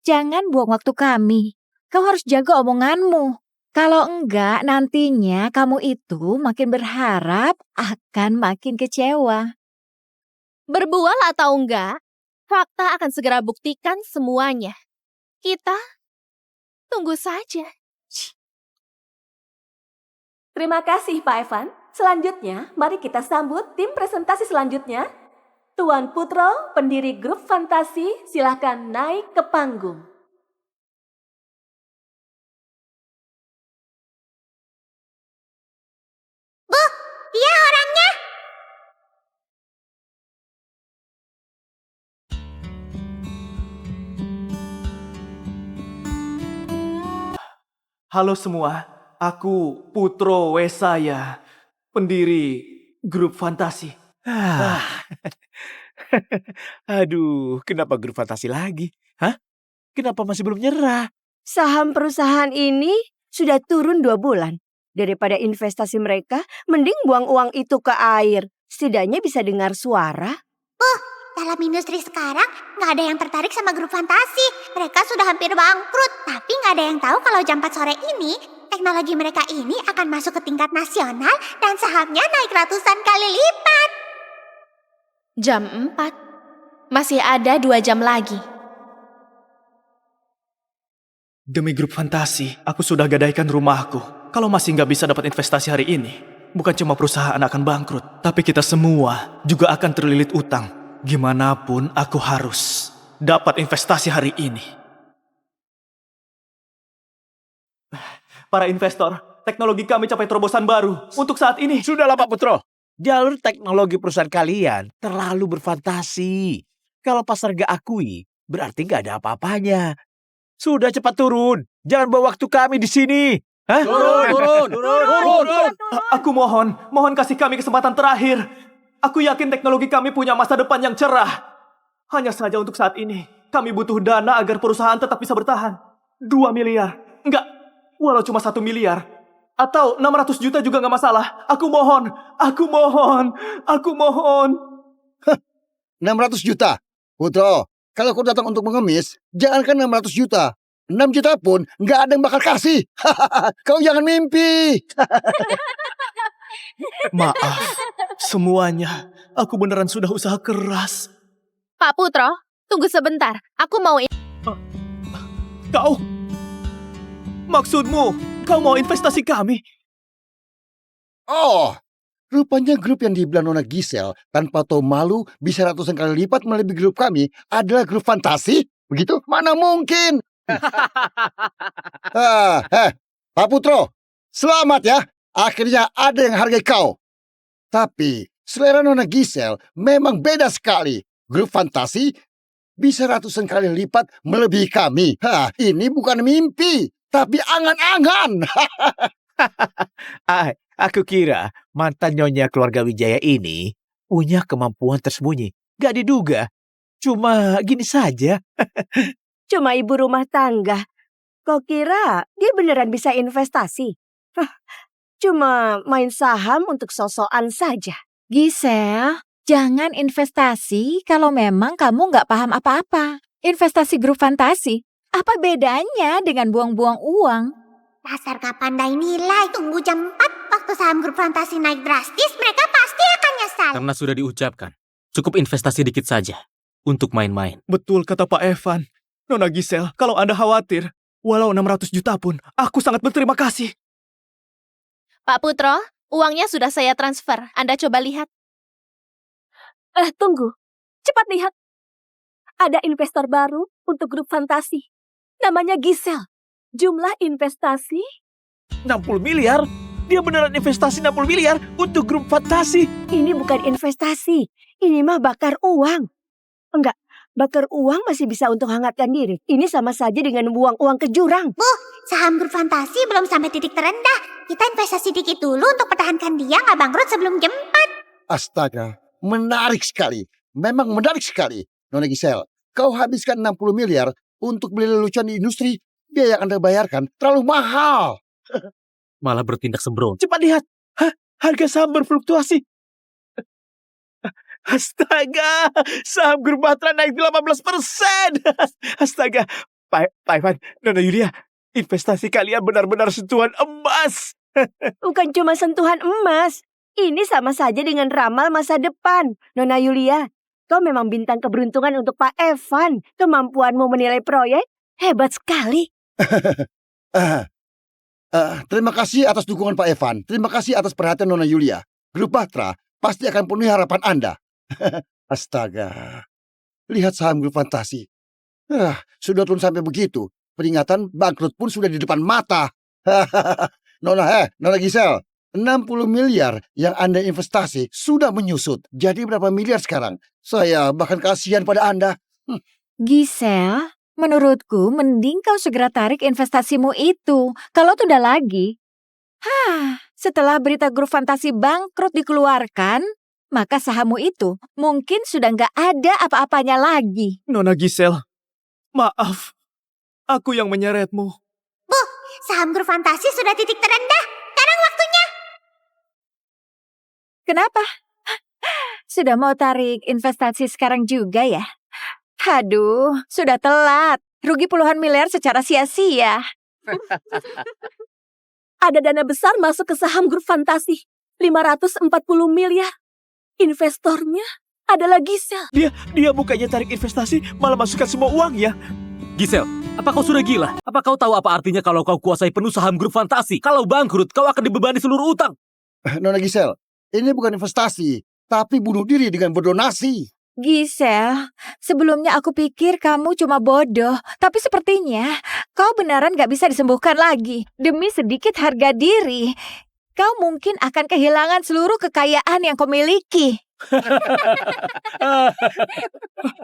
Jangan buang waktu kami. Kau harus jaga omonganmu. Kalau enggak, nantinya kamu itu makin berharap akan makin kecewa. Berbual atau enggak, fakta akan segera buktikan semuanya. Kita tunggu saja. Terima kasih Pak Evan. Selanjutnya, mari kita sambut tim presentasi selanjutnya. Tuan Putro, pendiri grup fantasi, silahkan naik ke panggung. Bu, dia orangnya. Halo semua, aku Putro Wesaya, pendiri grup fantasi. Aduh, kenapa grup fantasi lagi? Kenapa masih belum nyerah? Saham perusahaan ini sudah turun 2 bulan. Daripada investasi mereka, mending buang uang itu ke air. Setidaknya bisa dengar suara. Dalam industri sekarang, nggak ada yang tertarik sama grup fantasi. Mereka sudah hampir bangkrut. Tapi nggak ada yang tahu kalau jam 4 sore ini, teknologi mereka ini akan masuk ke tingkat nasional dan sahamnya naik ratusan kali lipat. Jam 4. Masih ada 2 jam lagi. Demi grup fantasi, aku sudah gadaikan rumahku. Kalau masih nggak bisa dapat investasi hari ini, bukan cuma perusahaan akan bangkrut, tapi kita semua juga akan terlilit utang. Gimana pun aku harus dapat investasi hari ini. Para investor, teknologi kami capai terobosan baru untuk saat ini. Sudahlah Pak Putro, jalur teknologi perusahaan kalian terlalu berfantasi. Kalau pasar gak akui, berarti gak ada apa-apanya. Sudah cepat turun, jangan bawa waktu kami di sini. Turun. Aku mohon kasih kami kesempatan terakhir. Aku yakin teknologi kami punya masa depan yang cerah. Hanya saja untuk saat ini, kami butuh dana agar perusahaan tetap bisa bertahan. 2 miliar. Enggak, walau cuma 1 miliar. Atau 600 juta juga nggak masalah. Aku mohon. 600 juta? Putro, kalau kau datang untuk mengemis, jangankan 600 juta. 6 juta pun nggak ada yang bakal kasih. Kau jangan mimpi. Maaf, semuanya. Aku beneran sudah usaha keras. Pak Putro, tunggu sebentar. Aku mau... Kau Maksudmu, kau mau investasi kami? Oh, rupanya grup yang dibilang Nona Giselle tanpa tahu malu bisa ratusan kali lipat melebihi grup kami adalah grup fantasi? Begitu? Mana mungkin? Pak Putro, selamat ya. Akhirnya ada yang hargai kau. Tapi selera Nona Giselle memang beda sekali. Grup fantasi bisa ratusan kali lipat melebihi kami. Ini bukan mimpi, tapi angan-angan. Aku kira mantan nyonya keluarga Wijaya ini punya kemampuan tersembunyi. Gak diduga. Cuma gini saja. Cuma ibu rumah tangga. Kau kira dia beneran bisa investasi? Cuma main saham untuk sosokan saja. Giselle, jangan investasi kalau memang kamu nggak paham apa-apa. Investasi grup fantasi, apa bedanya dengan buang-buang uang? Dasar gak pandai nilai, tunggu jam 4 waktu saham grup fantasi naik drastis, mereka pasti akan nyesal. Karena sudah diucapkan, cukup investasi dikit saja untuk main-main. Betul kata Pak Evan. Nona Giselle, kalau Anda khawatir, walau 600 juta pun, aku sangat berterima kasih. Pak Putro, uangnya sudah saya transfer. Anda coba lihat. Tunggu. Cepat lihat. Ada investor baru untuk grup fantasi. Namanya Giselle. Jumlah investasi 60 miliar? Dia beneran investasi 60 miliar untuk grup fantasi. ini bukan investasi. Ini mah bakar uang. Enggak, bakar uang masih bisa untuk hangatkan diri. Ini sama saja dengan buang uang ke jurang. Bu, saham grup fantasi belum sampai titik terendah. Kita investasi dikit dulu untuk pertahankan dia nggak bangkrut sebelum jam 4. Astaga, menarik sekali. Memang menarik sekali. Nona Giselle, kau habiskan 60 miliar untuk beli lelucon di industri. Biaya yang Anda bayarkan terlalu mahal. Malah bertindak sembrono. Cepat lihat. Harga saham berfluktuasi. Astaga, saham grup Batra naik 18%. Astaga, Pak Ivan, Nona Yulia, investasi kalian benar-benar sentuhan emas. Bukan cuma sentuhan emas. Ini sama saja dengan ramal masa depan. Nona Yulia, kau memang bintang keberuntungan untuk Pak Evan. Kemampuanmu menilai proyek hebat sekali. Terima kasih atas dukungan Pak Evan. Terima kasih atas perhatian Nona Yulia. Grup Batra pasti akan penuhi harapan Anda. Astaga. Lihat saham grup fantasi. Sudah turun sampai begitu. Peringatan bangkrut pun sudah di depan mata. Nona Giselle, 60 miliar yang Anda investasi sudah menyusut. Jadi berapa miliar sekarang? Saya bahkan kasihan pada Anda. Giselle, menurutku mending kau segera tarik investasimu itu. Kalau tidak lagi, setelah berita grup fantasi bangkrut dikeluarkan, maka sahammu itu mungkin sudah nggak ada apa-apanya lagi. Nona Giselle, maaf. Aku yang menyeretmu. Bu, saham grup fantasi sudah titik terendah. Sekarang waktunya. Kenapa? Sudah mau tarik investasi sekarang juga ya? Aduh, sudah telat. Rugi puluhan miliar secara sia-sia. Ada dana besar masuk ke saham grup fantasi. 540 miliar. Investornya adalah Giselle. Dia bukannya tarik investasi, malah masukkan semua uang ya. Giselle, apa kau sudah gila? Apa kau tahu apa artinya kalau kau kuasai penuh saham grup fantasi? Kalau bangkrut, kau akan dibebani seluruh utang. Nona Giselle, ini bukan investasi, tapi bunuh diri dengan berdonasi. Giselle, sebelumnya aku pikir kamu cuma bodoh. Tapi sepertinya kau beneran gak bisa disembuhkan lagi. Demi sedikit harga diri, kau mungkin akan kehilangan seluruh kekayaan yang kau miliki.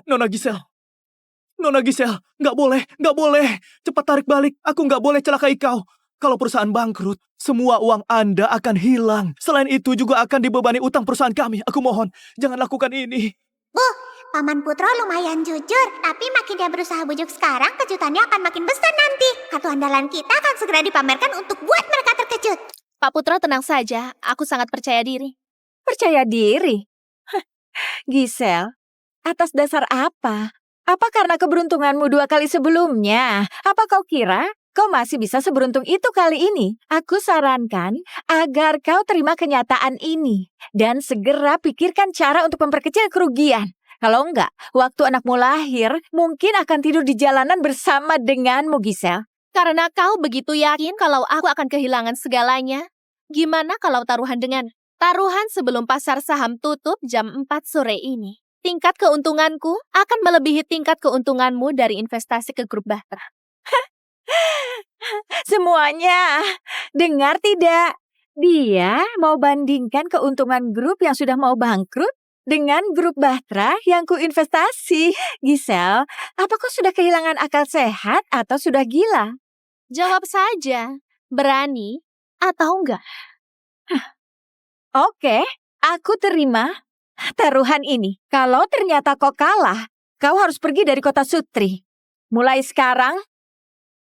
Nona Giselle, nggak boleh. Cepat tarik balik. Aku nggak boleh celakai kau. Kalau perusahaan bangkrut, semua uang Anda akan hilang. Selain itu juga akan dibebani utang perusahaan kami. Aku mohon, jangan lakukan ini. Bu, Paman Putro lumayan jujur. Tapi makin dia berusaha bujuk sekarang, kejutannya akan makin besar nanti. Kartu andalan kita akan segera dipamerkan untuk buat mereka terkejut. Pak Putro tenang saja, aku sangat percaya diri. Percaya diri? Giselle, atas dasar apa? Apa karena keberuntunganmu 2 kali sebelumnya? Apa kau kira kau masih bisa seberuntung itu kali ini? Aku sarankan agar kau terima kenyataan ini dan segera pikirkan cara untuk memperkecil kerugian. Kalau enggak, waktu anakmu lahir, mungkin akan tidur di jalanan bersama denganmu, Giselle. Karena kau begitu yakin kalau aku akan kehilangan segalanya, gimana kalau taruhan dengan taruhan sebelum pasar saham tutup jam 4 sore ini? Tingkat keuntunganku akan melebihi tingkat keuntunganmu dari investasi ke grup Bahtera. Semuanya, dengar tidak? Dia mau bandingkan keuntungan grup yang sudah mau bangkrut dengan grup Bahtera yang kuinvestasi. Giselle, apa kau sudah kehilangan akal sehat atau sudah gila? Jawab saja, berani atau enggak? Oke, aku terima taruhan ini. Kalau ternyata kau kalah, kau harus pergi dari kota Sutri. Mulai sekarang,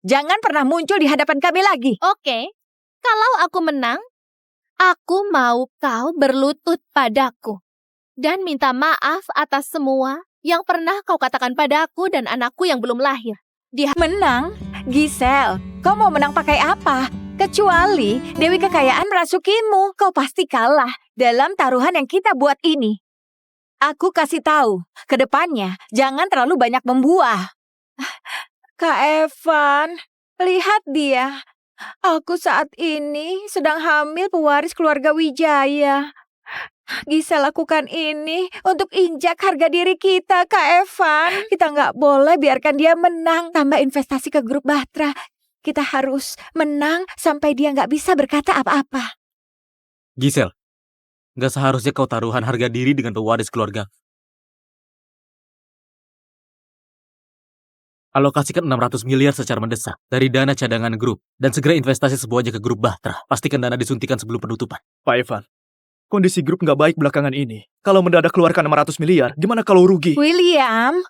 jangan pernah muncul di hadapan kami lagi. Oke, kalau aku menang, aku mau kau berlutut padaku dan minta maaf atas semua yang pernah kau katakan padaku dan anakku yang belum lahir. Menang? Giselle, kau mau menang pakai apa? Kecuali Dewi Kekayaan merasukimu, kau pasti kalah dalam taruhan yang kita buat ini. Aku kasih tahu, ke depannya jangan terlalu banyak membuah. Kak Evan, lihat dia. Aku saat ini sedang hamil pewaris keluarga Wijaya. Giselle lakukan ini untuk injak harga diri kita, Kak Evan. Kita nggak boleh biarkan dia menang. Tambah investasi ke grup Bahtera. Kita harus menang sampai dia nggak bisa berkata apa-apa. Giselle, nggak seharusnya kau taruhan harga diri dengan pewaris keluarga. Alokasikan 600 miliar secara mendesak dari dana cadangan grup dan segera investasi semuanya ke grup Bahtera. Pastikan dana disuntikan sebelum penutupan. Pak Evan, kondisi grup nggak baik belakangan ini. Kalau mendadak keluarkan 600 miliar, gimana kalau rugi? William,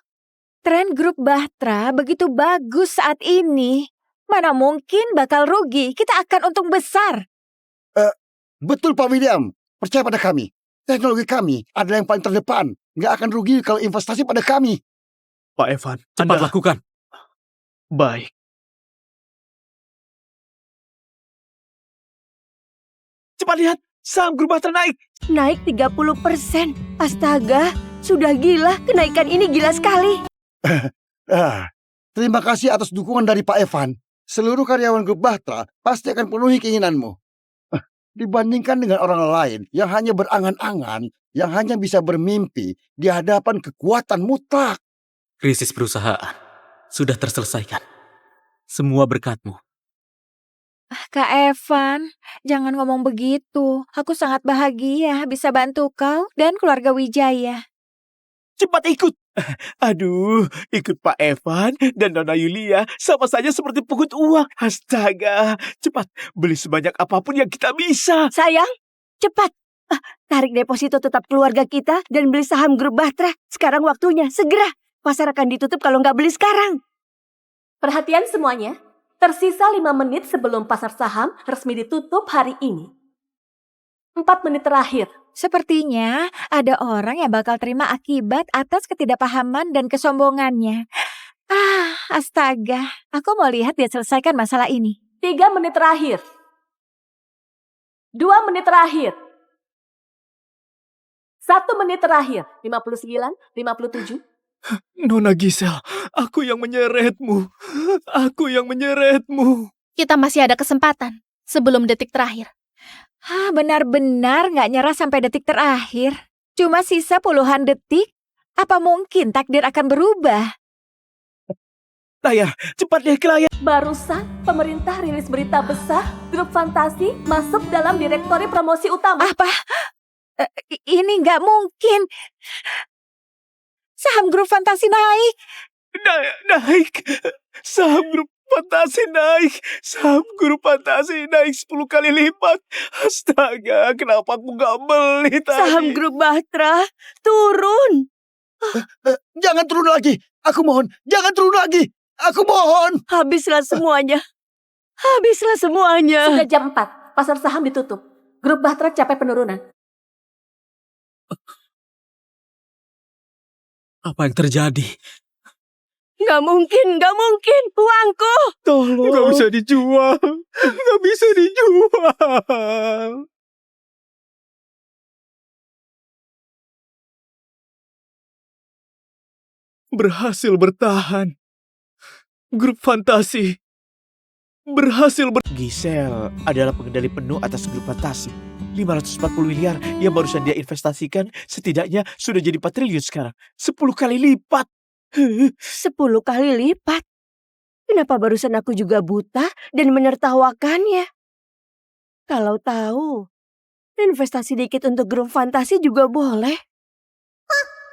tren grup Bahtera begitu bagus saat ini. Mana mungkin bakal rugi, kita akan untung besar. Betul Pak William, percaya pada kami. Teknologi kami adalah yang paling terdepan. Nggak akan rugi kalau investasi pada kami. Pak Evan, Cepat lakukan. Baik. Cepat lihat, saham grup Bahtera naik. Naik 30%. Astaga, sudah gila. Kenaikan ini gila sekali. Terima kasih atas dukungan dari Pak Evan. Seluruh karyawan grup Bahtera pasti akan penuhi keinginanmu. Dibandingkan dengan orang lain yang hanya berangan-angan, yang hanya bisa bermimpi di hadapan kekuatan mutlak. Krisis perusahaan sudah terselesaikan. Semua berkatmu. Kak Evan, jangan ngomong begitu. Aku sangat bahagia bisa bantu kau dan keluarga Wijaya. Cepat ikut. Aduh, ikut Pak Evan dan Nona Yulia sama saja seperti pungut uang. Astaga, cepat beli sebanyak apapun yang kita bisa. Sayang, cepat. Tarik deposito tetap keluarga kita dan beli saham grup Bahtera. Sekarang waktunya, segera. Pasar akan ditutup kalau nggak beli sekarang. Perhatian semuanya, tersisa 5 menit sebelum pasar saham resmi ditutup hari ini. 4 menit terakhir. Sepertinya ada orang yang bakal terima akibat atas ketidakpahaman dan kesombongannya. Astaga, aku mau lihat dia selesaikan masalah ini. 3 menit terakhir. 2 menit terakhir. 1 menit terakhir. 59, 57. Nona Giselle, aku yang menyeretmu. Aku yang menyeretmu. Kita masih ada kesempatan sebelum detik terakhir. Benar-benar nggak nyerah sampai detik terakhir. Cuma sisa puluhan detik. Apa mungkin takdir akan berubah? Layar, cepat deh ke layar. Barusan pemerintah rilis berita besar, grup Fantasi masuk dalam direktori promosi utama. Apa? Ini nggak mungkin. Saham grup Fantasi naik. Naik. Saham grup Fantasi naik. Saham grup Fantasi naik 10 kali lipat. Astaga, kenapa aku nggak beli tadi? Saham grup Bahtera turun. Jangan turun lagi. Aku mohon, jangan turun lagi. Aku mohon. Habislah semuanya. Habislah semuanya. Sudah jam 4, pasar saham ditutup. Grup Bahtera capai penurunan. Apa yang terjadi? Nggak mungkin, nggak mungkin. Uangku. Tolong. Nggak bisa dijual. Nggak bisa dijual. Berhasil bertahan. Grup Fantasi Giselle adalah pengendali penuh atas grup fantasi. 540 miliar yang barusan dia investasikan setidaknya sudah jadi 4 triliun sekarang. 10 kali lipat. 10 kali lipat. Kenapa barusan aku juga buta dan menertawakannya? Kalau tahu, investasi dikit untuk grup fantasi juga boleh.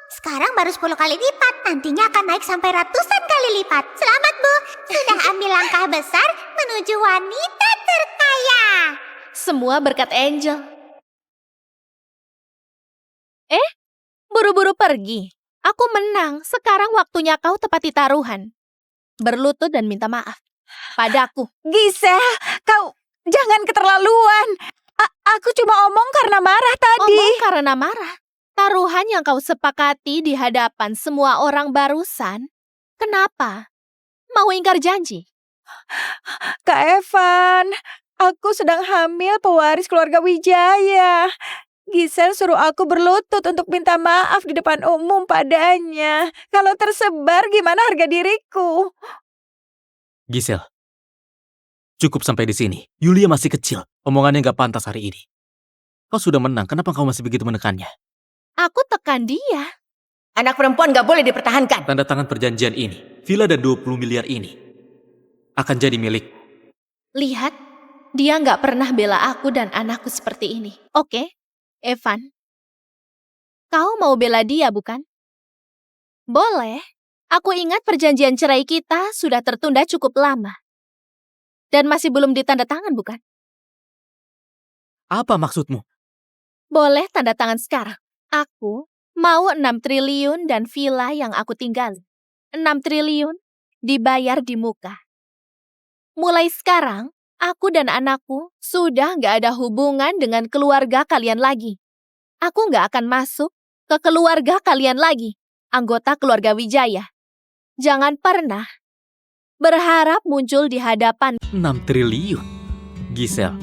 Sekarang baru 10 kali lipat, nantinya akan naik sampai ratusan kali lipat. Selamat Bu, sudah ambil langkah besar menuju wanita terkaya. Semua berkat Angel. Buru-buru pergi. Aku menang, sekarang waktunya kau tepati taruhan. Berlutut dan minta maaf. Padaku. Giselle, kau jangan keterlaluan. Aku cuma omong karena marah tadi. Omong karena marah? Taruhan yang kau sepakati di hadapan semua orang barusan, kenapa? Mau ingkar janji? Kak Evan, aku sedang hamil pewaris keluarga Wijaya. Giselle suruh aku berlutut untuk minta maaf di depan umum padanya. Kalau tersebar gimana harga diriku? Giselle, cukup sampai di sini. Yulia masih kecil. Omongannya nggak pantas hari ini. Kau sudah menang, kenapa kau masih begitu menekannya? Aku tekan dia. Anak perempuan gak boleh dipertahankan. Tanda tangan perjanjian ini, villa dan 20 miliar ini akan jadi milik. Lihat, dia nggak pernah bela aku dan anakku seperti ini. Oke, Evan. Kau mau bela dia, bukan? Boleh. Aku ingat perjanjian cerai kita sudah tertunda cukup lama. Dan masih belum ditanda tangan, bukan? Apa maksudmu? Boleh tanda tangan sekarang. Aku mau 6 triliun dan villa yang aku tinggali. 6 triliun dibayar di muka. Mulai sekarang, aku dan anakku sudah nggak ada hubungan dengan keluarga kalian lagi. Aku nggak akan masuk ke keluarga kalian lagi, anggota keluarga Wijaya. Jangan pernah berharap muncul di hadapan. 6 triliun? Giselle,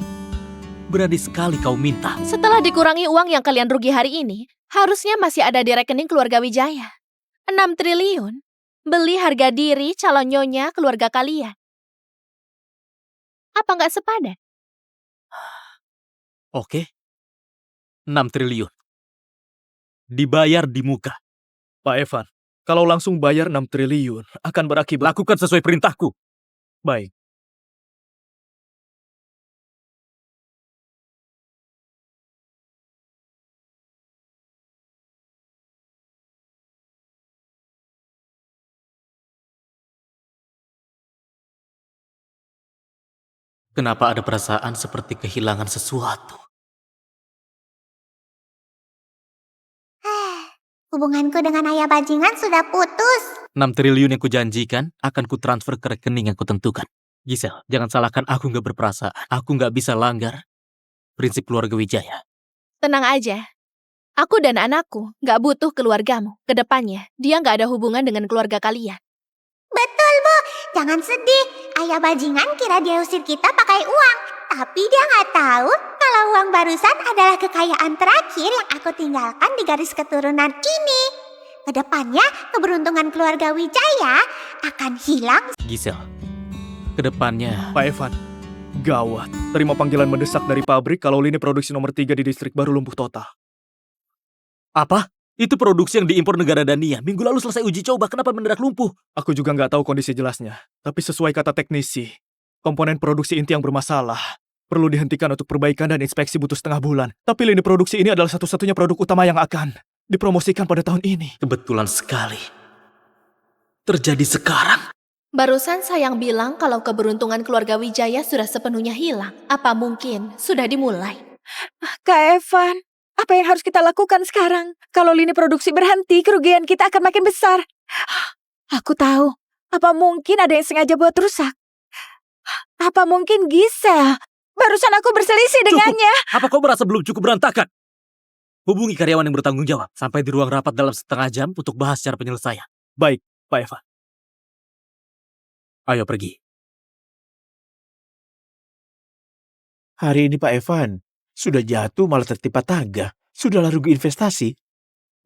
berani sekali kau minta. Setelah dikurangi uang yang kalian rugi hari ini, harusnya masih ada di rekening keluarga Wijaya. 6 triliun beli harga diri calon nyonya keluarga kalian. Apa nggak sepadan? Oke, 6 triliun. Dibayar di muka. Pak Evan, kalau langsung bayar 6 triliun akan berakibat... Lakukan sesuai perintahku. Baik. Kenapa ada perasaan seperti kehilangan sesuatu? Hubunganku dengan ayah bajingan sudah putus. 6 triliun yang kujanjikan akan kutransfer ke rekening yang kutentukan. Giselle, jangan salahkan aku nggak berperasaan. Aku nggak bisa langgar prinsip keluarga Wijaya. Tenang aja. Aku dan anakku nggak butuh keluargamu. Kedepannya, dia nggak ada hubungan dengan keluarga kalian. Betul, Bu. Jangan sedih. Ayah bajingan kira dia usir kita pakai uang. Tapi dia nggak tahu kalau uang barusan adalah kekayaan terakhir yang aku tinggalkan di garis keturunan ini. Kedepannya, keberuntungan keluarga Wijaya akan hilang. Giselle, kedepannya... Pak Evan, gawat. Terima panggilan mendesak dari pabrik kalau lini produksi nomor 3 di distrik baru lumpuh total. Apa? Itu produksi yang diimpor negara Dania. Minggu lalu selesai uji coba, kenapa mendadak lumpuh? Aku juga nggak tahu kondisi jelasnya. Tapi sesuai kata teknisi, komponen produksi inti yang bermasalah perlu dihentikan untuk perbaikan dan inspeksi butuh setengah bulan. Tapi lini produksi ini adalah satu-satunya produk utama yang akan dipromosikan pada tahun ini. Kebetulan sekali. Terjadi sekarang. Barusan sayang bilang kalau keberuntungan keluarga Wijaya sudah sepenuhnya hilang. Apa mungkin sudah dimulai? Kak Evan, apa yang harus kita lakukan sekarang? Kalau lini produksi berhenti, kerugian kita akan makin besar. Aku tahu. Apa mungkin ada yang sengaja buat rusak? Apa mungkin Giselle? Barusan aku berselisih dengannya. Apa kau merasa belum cukup berantakan? Hubungi karyawan yang bertanggung jawab. Sampai di ruang rapat dalam setengah jam untuk bahas cara penyelesaian. Baik, Pak Evan. Ayo pergi. Hari ini Pak Evan sudah jatuh malah tertimpa tangga. Sudahlah rugi investasi.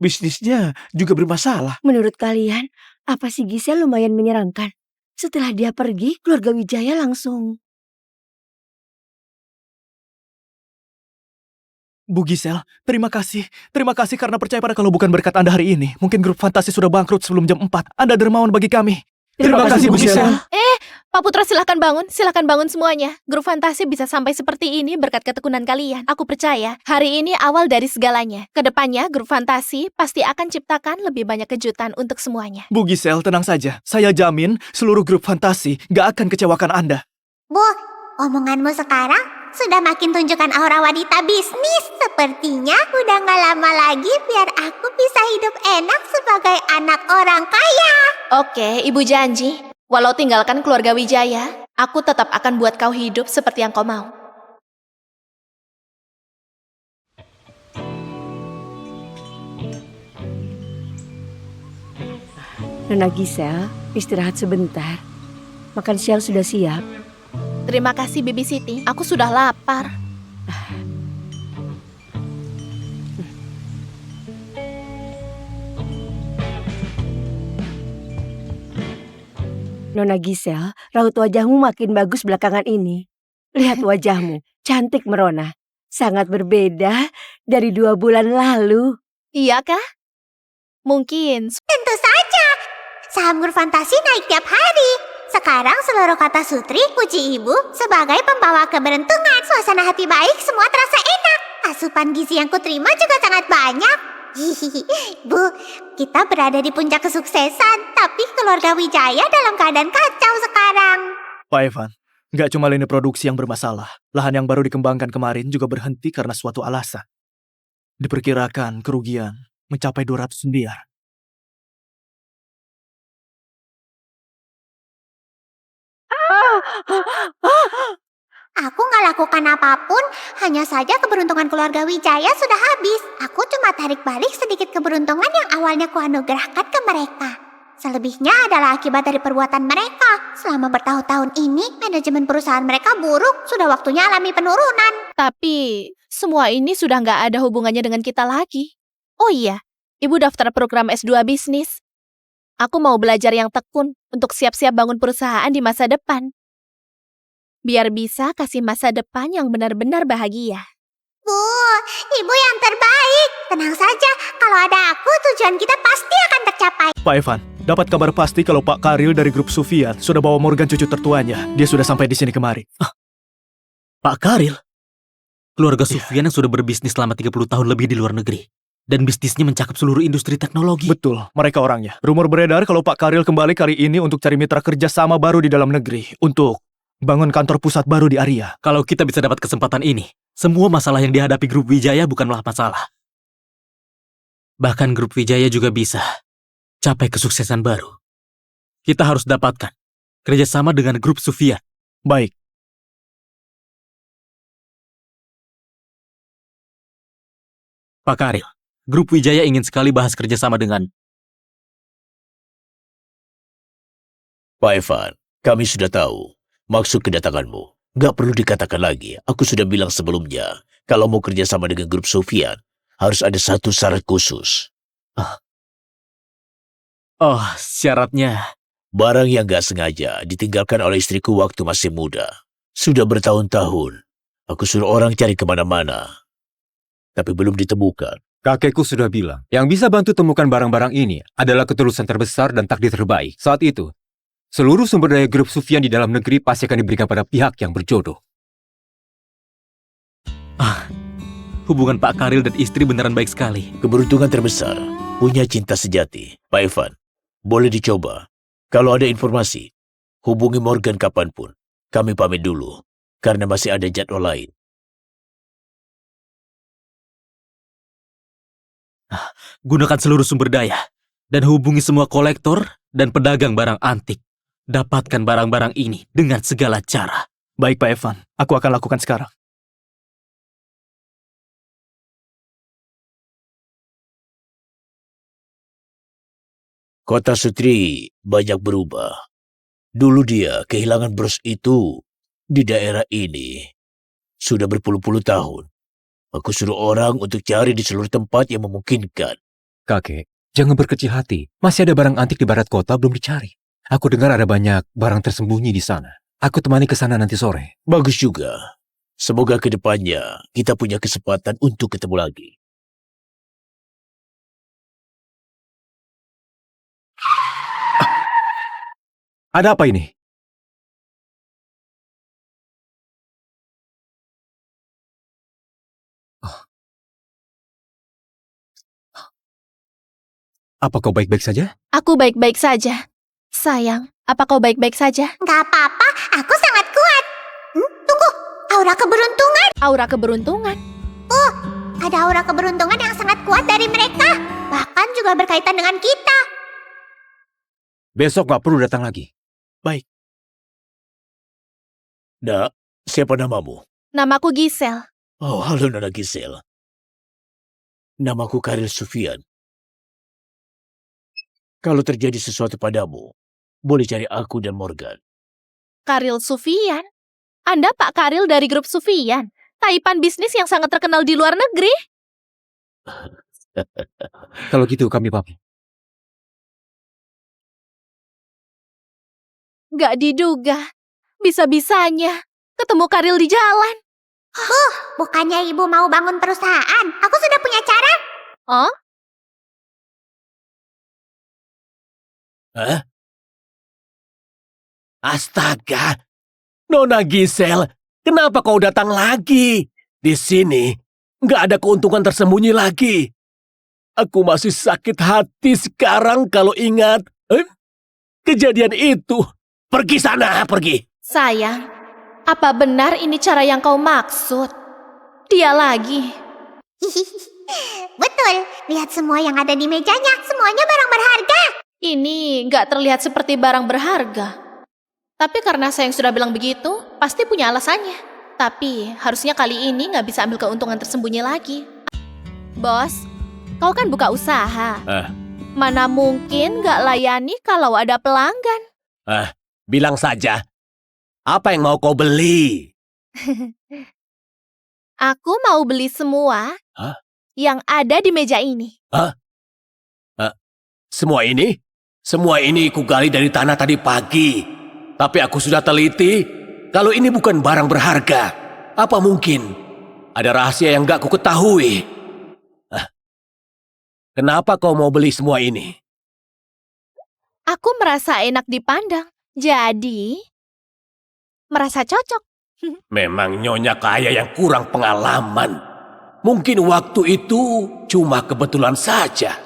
Bisnisnya juga bermasalah. Menurut kalian, apa sih Giselle lumayan menyeramkan? Setelah dia pergi, keluarga Wijaya langsung Bu Giselle, terima kasih. Terima kasih karena percaya pada kalau bukan berkat Anda hari ini. Mungkin grup fantasi sudah bangkrut sebelum jam 4. Anda dermawan bagi kami. Terima kasih, Bu Giselle. Pak Putra silahkan bangun semuanya. Grup fantasi bisa sampai seperti ini berkat ketekunan kalian. Aku percaya, hari ini awal dari segalanya. Kedepannya, grup fantasi pasti akan ciptakan lebih banyak kejutan untuk semuanya. Bu Giselle, tenang saja. Saya jamin seluruh grup fantasi gak akan kecewakan Anda. Bu, omonganmu sekarang sudah makin tunjukkan aura wanita bisnis. Sepertinya udah gak lama lagi biar aku bisa hidup enak sebagai anak orang kaya. Oke, Ibu janji. Walau tinggalkan keluarga Wijaya, aku tetap akan buat kau hidup seperti yang kau mau. Nona Giselle, istirahat sebentar. Makan siang sudah siap. Terima kasih, Bibi Siti. Aku sudah lapar. Nona Giselle, raut wajahmu makin bagus belakangan ini. Lihat wajahmu, cantik merona. Sangat berbeda dari 2 bulan lalu. Iya kah? Mungkin. Tentu saja. Saham grup fantasi naik tiap hari. Sekarang seluruh kata Sutri puji ibu sebagai pembawa keberuntungan. Suasana hati baik, semua terasa enak. Asupan gizi yang kuterima juga sangat banyak. Bu, kita berada di puncak kesuksesan, tapi keluarga Wijaya dalam keadaan kacau sekarang. Pak Evan, gak cuma lini produksi yang bermasalah. Lahan yang baru dikembangkan kemarin juga berhenti karena suatu alasan. Diperkirakan kerugian mencapai 200 miliar. Aku gak lakukan apapun, hanya saja keberuntungan keluarga Wijaya sudah habis. Aku cuma tarik balik sedikit keberuntungan yang awalnya kuanugerahkan ke mereka. Selebihnya adalah akibat dari perbuatan mereka. Selama bertahun-tahun ini, manajemen perusahaan mereka buruk, sudah waktunya alami penurunan. Tapi, semua ini sudah nggak ada hubungannya dengan kita lagi. Oh iya, Ibu daftar program S2 bisnis. Aku mau belajar yang tekun untuk siap-siap bangun perusahaan di masa depan. Biar bisa kasih masa depan yang benar-benar bahagia. Bu, ibu yang terbaik. Tenang saja, kalau ada aku, tujuan kita pasti akan tercapai. Pak Evan, dapat kabar pasti kalau Pak Karil dari grup Sufian sudah bawa Morgan cucu tertuanya. Dia sudah sampai di sini kemarin. Pak Karil? Keluarga Sufian yang sudah berbisnis selama 30 tahun lebih di luar negeri. Dan bisnisnya mencakup seluruh industri teknologi. Betul, mereka orangnya. Rumor beredar kalau Pak Karil kembali kali ini untuk cari mitra kerja sama baru di dalam negeri. Untuk bangun kantor pusat baru di Aria. Kalau kita bisa dapat kesempatan ini, semua masalah yang dihadapi grup Wijaya bukanlah masalah. Bahkan grup Wijaya juga bisa capai kesuksesan baru. Kita harus dapatkan kerjasama dengan grup Sufian. Baik. Pak Karil, grup Wijaya ingin sekali bahas kerjasama dengan... Pak Evan, kami sudah tahu maksud kedatanganmu. Gak perlu dikatakan lagi, aku sudah bilang sebelumnya, kalau mau kerjasama dengan grup Sufian, harus ada satu syarat khusus. Oh, syaratnya... Barang yang gak sengaja ditinggalkan oleh istriku waktu masih muda. Sudah bertahun-tahun, aku suruh orang cari kemana-mana, tapi belum ditemukan. Kakekku sudah bilang, yang bisa bantu temukan barang-barang ini adalah ketulusan terbesar dan takdir terbaik. Saat itu, seluruh sumber daya grup Sufian di dalam negeri pasti akan diberikan pada pihak yang berjodoh. Hubungan Pak Karil dan istri beneran baik sekali. Keberuntungan terbesar, punya cinta sejati. Pak Evan, boleh dicoba. Kalau ada informasi, hubungi Morgan kapanpun. Kami pamit dulu, karena masih ada jadwal lain. Gunakan seluruh sumber daya, dan hubungi semua kolektor dan pedagang barang antik. Dapatkan barang-barang ini dengan segala cara. Baik Pak Evan, aku akan lakukan sekarang. Kota Sutri banyak berubah. Dulu dia kehilangan bros itu di daerah ini. Sudah berpuluh-puluh tahun. Aku suruh orang untuk cari di seluruh tempat yang memungkinkan. Kakek, jangan berkecil hati. Masih ada barang antik di barat kota belum dicari. Aku dengar ada banyak barang tersembunyi di sana. Aku temani ke sana nanti sore. Bagus juga. Semoga ke depannya kita punya kesempatan untuk ketemu lagi. Ada apa ini? Apa kau baik-baik saja? Aku baik-baik saja. Sayang, apa kau baik-baik saja? Gak apa-apa, aku sangat kuat. Tunggu, aura keberuntungan. Aura keberuntungan? Ada aura keberuntungan yang sangat kuat dari mereka. Bahkan juga berkaitan dengan kita. Besok gak perlu datang lagi. Nak, siapa namamu? Namaku Gisel. Oh, halo Nona Gisel. Namaku Karil Sufian. Kalau terjadi sesuatu padamu, boleh cari aku dan Morgan. Karil Sufian? Anda Pak Karil dari grup Sufian? Taipan bisnis yang sangat terkenal di luar negeri? Kalau gitu kami pamit. Gak diduga. Bisa-bisanya ketemu Karil di jalan. Bukannya ibu mau bangun perusahaan? Aku sudah punya cara. Oh? Hah? Astaga, Nona Gisel, kenapa kau datang lagi? Di sini nggak ada keuntungan tersembunyi lagi. Aku masih sakit hati sekarang kalau ingat kejadian itu. Pergi sana, pergi. Sayang, apa benar ini cara yang kau maksud? Dia lagi. Betul, lihat semua yang ada di mejanya. Semuanya barang berharga. Ini nggak terlihat seperti barang berharga. Tapi karena saya yang sudah bilang begitu, pasti punya alasannya. Tapi harusnya kali ini nggak bisa ambil keuntungan tersembunyi lagi. Bos, kau kan buka usaha. Mana mungkin nggak layani kalau ada pelanggan? Bilang saja, apa yang mau kau beli? Aku mau beli semua yang ada di meja ini. Semua ini? Semua ini kugali dari tanah tadi pagi. Tapi aku sudah teliti, kalau ini bukan barang berharga. Apa mungkin ada rahasia yang gak ku ketahui? Kenapa kau mau beli semua ini? Aku merasa enak dipandang, jadi merasa cocok. Memang nyonya kaya yang kurang pengalaman. Mungkin waktu itu cuma kebetulan saja.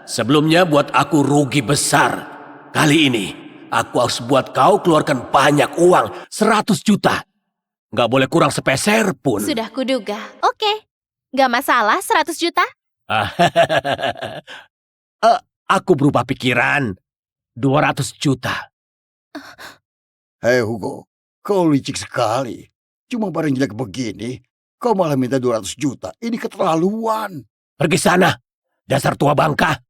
Sebelumnya buat aku rugi besar. Kali ini aku harus buat kau keluarkan banyak uang, 100 juta. Gak boleh kurang sepeser pun. Sudah kuduga. Oke, gak masalah 100 juta. Aku berubah pikiran. 200 juta. Hei Hugo, kau licik sekali. Cuma barang jelek begini, kau malah minta 200 juta. Ini keterlaluan. Pergi sana, dasar tua bangka.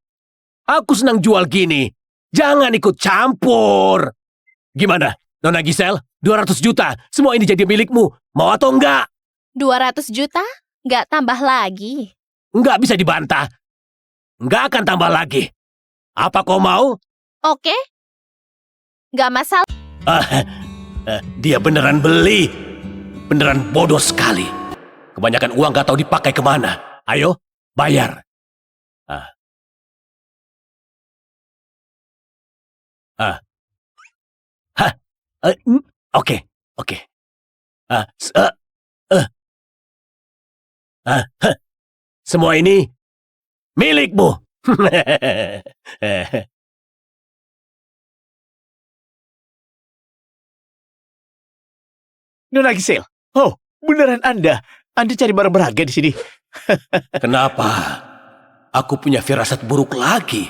Aku senang jual gini. Jangan ikut campur. Gimana, Nona Gisel? 200 juta, semua ini jadi milikmu. Mau atau enggak? 200 juta? Nggak tambah lagi. Enggak bisa dibantah. Enggak akan tambah lagi. Apa kau mau? Oke. Nggak masalah. Dia beneran beli. Beneran bodoh sekali. Kebanyakan uang gak tahu dipakai kemana. Ayo, bayar. Oke. Semua ini milikmu. Nona Gisel, oh beneran Anda cari barang berharga di sini. Kenapa? Aku punya firasat buruk lagi.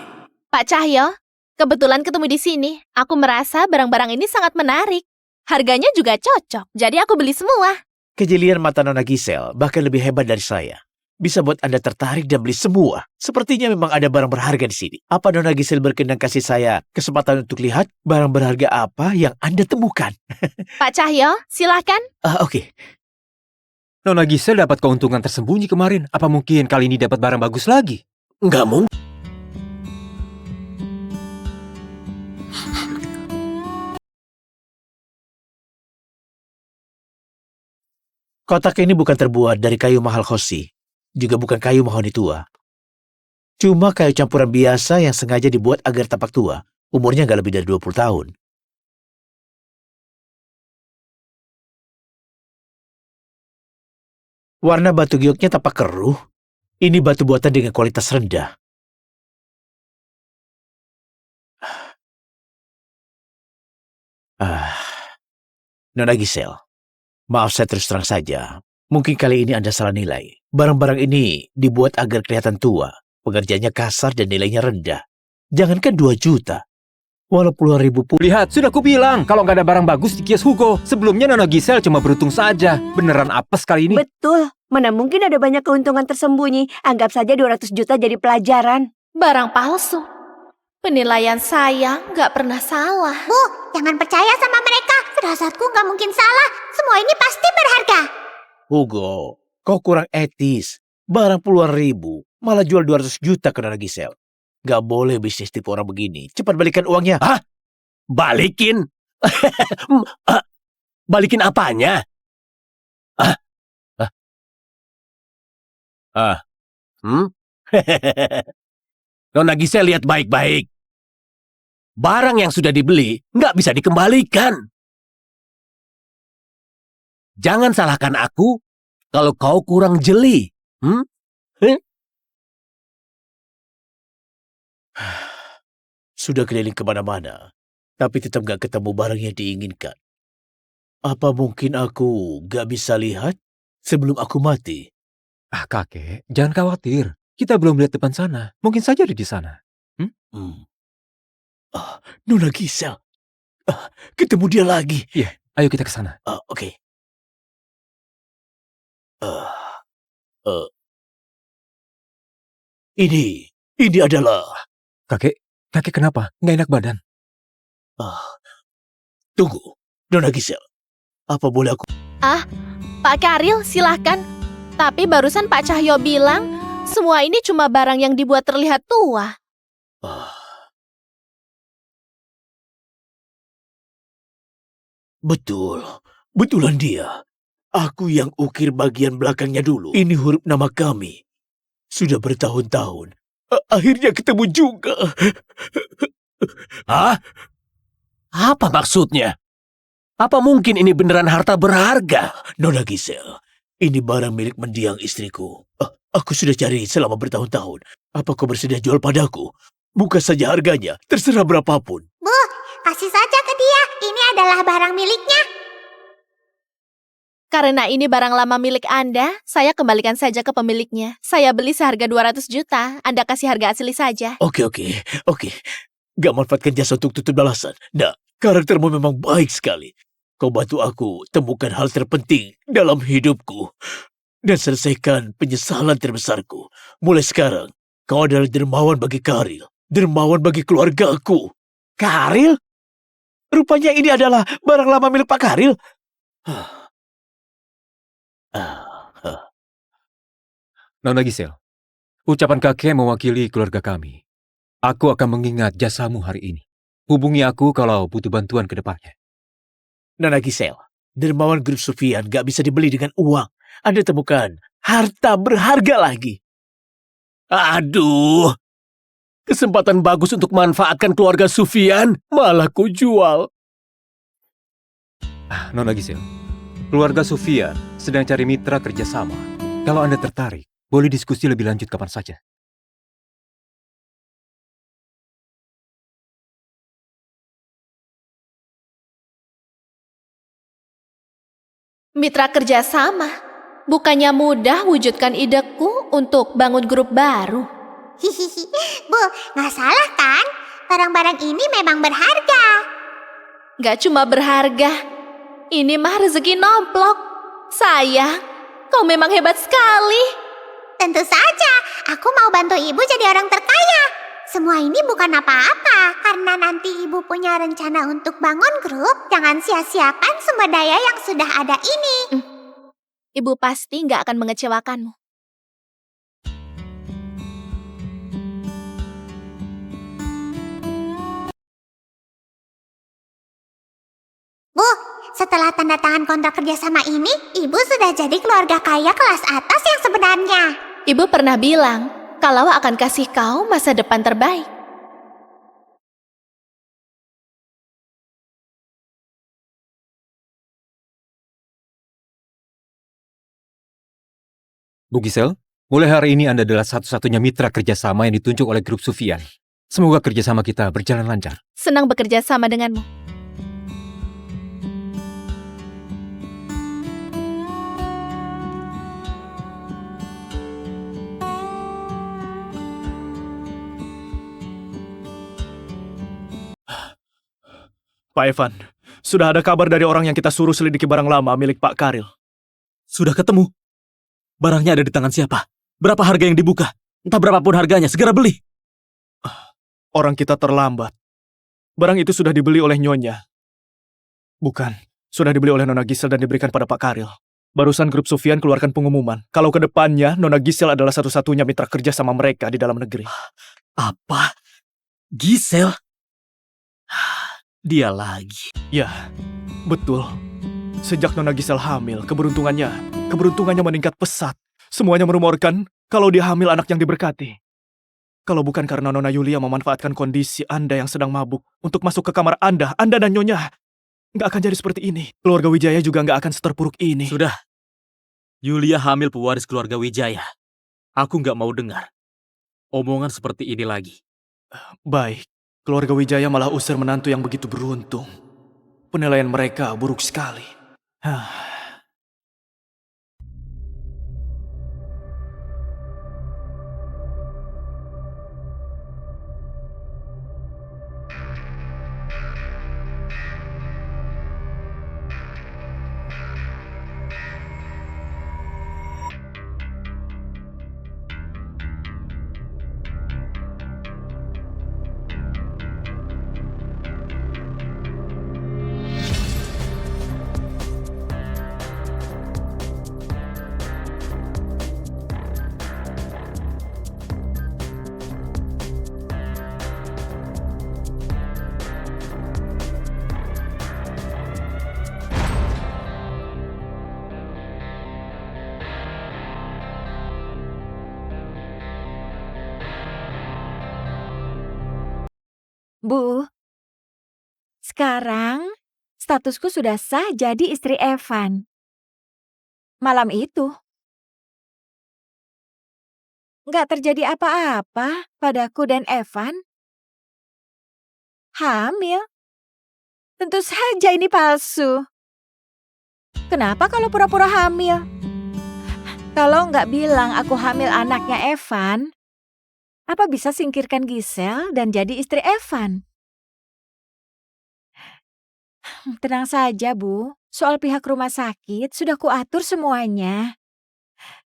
Pak Cahyo, kebetulan ketemu di sini. Aku merasa barang-barang ini sangat menarik. Harganya juga cocok, jadi aku beli semua. Kejelian mata Nona Gisel bahkan lebih hebat dari saya. Bisa buat Anda tertarik dan beli semua. Sepertinya memang ada barang berharga di sini. Apa Nona Gisel berkenan kasih saya kesempatan untuk lihat barang berharga apa yang Anda temukan? Pak Cahyo, silahkan. Oke. Nona Gisel dapat keuntungan tersembunyi kemarin. Apa mungkin kali ini dapat barang bagus lagi? Nggak mungkin. Kotak ini bukan terbuat dari kayu mahal khosi, juga bukan kayu mahoni tua. Cuma kayu campuran biasa yang sengaja dibuat agar tampak tua. Umurnya nggak lebih dari 20 tahun. Warna batu gioknya tampak keruh. Ini batu buatan dengan kualitas rendah. Nona Giselle, maaf saya terus terang saja. Mungkin kali ini Anda salah nilai. Barang-barang ini dibuat agar kelihatan tua. Pengerjaannya kasar dan nilainya rendah. Jangankan 2 juta. Walau puluhan ribu pun. Lihat, sudah kubilang kalau nggak ada barang bagus di kios Hugo. Sebelumnya Nona Giselle cuma beruntung saja. Beneran apes kali ini. Betul. Mana mungkin ada banyak keuntungan tersembunyi. Anggap saja 200 juta jadi pelajaran. Barang palsu. Penilaian saya nggak pernah salah. Bu, jangan percaya sama mereka. Firasatku nggak mungkin salah. Semua ini pasti berharga. Hugo, kau kurang etis. Barang puluhan ribu, malah jual 200 juta ke Nona Giselle. Gak boleh bisnis tipu orang begini. Cepat balikan uangnya. Hah? Balikin? Balikin apanya? Nona Giselle lihat baik-baik. Barang yang sudah dibeli nggak bisa dikembalikan. Jangan salahkan aku kalau kau kurang jeli. Sudah keliling kemana-mana, tapi tetap gak ketemu barang yang diinginkan. Apa mungkin aku gak bisa lihat sebelum aku mati? Kakek, jangan khawatir. Kita belum lihat depan sana. Mungkin saja ada di sana. Nona Giselle. Ketemu dia lagi. Iya, ayo kita ke sana. Oke. Ini adalah... Kakek kenapa? Nggak enak badan? Tunggu, Nona Giselle. Apa boleh aku... Pak Karil, silahkan. Tapi barusan Pak Cahyo bilang, semua ini cuma barang yang dibuat terlihat tua. Betul, betulan dia. Aku yang ukir bagian belakangnya dulu. Ini huruf nama kami. Sudah bertahun-tahun. Akhirnya ketemu juga. Hah? Apa maksudnya? Apa mungkin ini beneran harta berharga? Nona Giselle, ini barang milik mendiang istriku. Aku sudah cari selama bertahun-tahun. Apa kau bersedia jual padaku? Buka saja harganya, terserah berapapun. Bu, kasih saja ke dia. Ini adalah barang miliknya. Karena ini barang lama milik Anda, saya kembalikan saja ke pemiliknya. Saya beli seharga 200 juta. Anda kasih harga asli saja. Oke. Gak manfaatkan jasa untuk tutup balasan. Nah, karaktermu memang baik sekali. Kau bantu aku temukan hal terpenting dalam hidupku. Dan selesaikan penyesalan terbesarku. Mulai sekarang, kau adalah dermawan bagi Karil. Dermawan bagi keluargaku. Karil? Rupanya ini adalah barang lama milik Pak Karil. Nona Giselle, ucapan kakek mewakili keluarga kami. Aku akan mengingat jasamu hari ini. Hubungi aku kalau butuh bantuan ke depannya. Nona Giselle, dermawan grup Sufian gak bisa dibeli dengan uang. Anda temukan harta berharga lagi. Aduh, kesempatan bagus untuk manfaatkan keluarga Sufian, malah ku jual. Nona Giselle, keluarga Sufian sedang cari mitra kerjasama. Kalau Anda tertarik, boleh diskusi lebih lanjut kapan saja. Mitra kerjasama? Bukannya mudah wujudkan ideku untuk bangun grup baru? Hihihi, Bu, nggak salah kan? Barang-barang ini memang berharga. Gak cuma berharga, ini mah rezeki nomplok. Sayang, kau memang hebat sekali. Tentu saja, aku mau bantu ibu jadi orang terkaya. Semua ini bukan apa-apa, karena nanti ibu punya rencana untuk bangun grup. Jangan sia-siakan sumber daya yang sudah ada ini. Ibu pasti gak akan mengecewakanmu. Bu, Setelah tanda tangan kontrak kerjasama ini, Ibu sudah jadi keluarga kaya kelas atas yang sebenarnya. Ibu pernah bilang kalau akan kasih kau masa depan terbaik. Bu Gisel, mulai hari ini Anda adalah satu-satunya mitra kerjasama yang ditunjuk oleh Grup Sufian. Semoga kerjasama kita berjalan lancar. Senang bekerja sama denganmu. Pak Evan, sudah ada kabar dari orang yang kita suruh selidiki barang lama milik Pak Karil. Sudah ketemu. Barangnya ada di tangan siapa? Berapa harga yang dibuka? Entah berapapun harganya, segera beli. Orang kita terlambat. Barang itu sudah dibeli oleh Nyonya. Bukan, sudah dibeli oleh Nona Gisel dan diberikan pada Pak Karil. Barusan Grup Sufian keluarkan pengumuman kalau ke depannya Nona Gisel adalah satu-satunya mitra kerja sama mereka di dalam negeri. Apa? Gisel? Dia lagi. Ya, betul. Sejak Nona Gisel hamil, keberuntungannya meningkat pesat. Semuanya merumorkan kalau dia hamil anak yang diberkati. Kalau bukan karena Nona Yulia memanfaatkan kondisi Anda yang sedang mabuk untuk masuk ke kamar Anda dan Nyonya, nggak akan jadi seperti ini. Keluarga Wijaya juga nggak akan seterpuruk ini. Sudah. Yulia hamil pewaris keluarga Wijaya. Aku nggak mau dengar omongan seperti ini lagi. Baik. Keluarga Wijaya malah usir menantu yang begitu beruntung. Penilaian mereka buruk sekali. Bu, sekarang statusku sudah sah jadi istri Evan. Malam itu, nggak terjadi apa-apa padaku dan Evan. Hamil? Tentu saja ini palsu. Kenapa kalau pura-pura hamil? Kalau nggak bilang aku hamil anaknya Evan, apa bisa singkirkan Gisel dan jadi istri Evan? Tenang saja, Bu. Soal pihak rumah sakit sudah kuatur semuanya.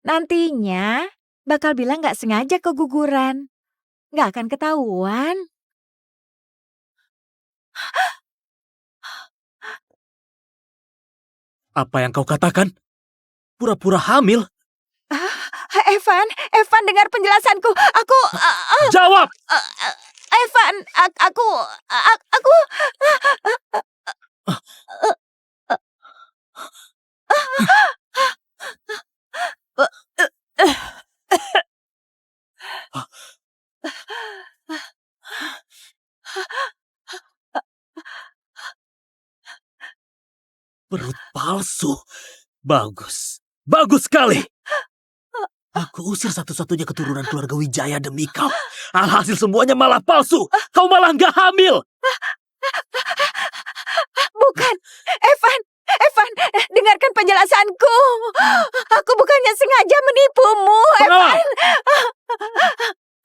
Nantinya bakal bilang nggak sengaja keguguran. Nggak akan ketahuan. Apa yang kau katakan? Pura-pura hamil? Evan dengar penjelasanku. Aku Jawab! Evan, aku Perut palsu. Bagus. Bagus sekali. Aku usir satu-satunya keturunan keluarga Wijaya demi kau. Alhasil semuanya malah palsu. Kau malah nggak hamil. Bukan, Evan, dengarkan penjelasanku. Aku bukannya sengaja menipumu, Evan.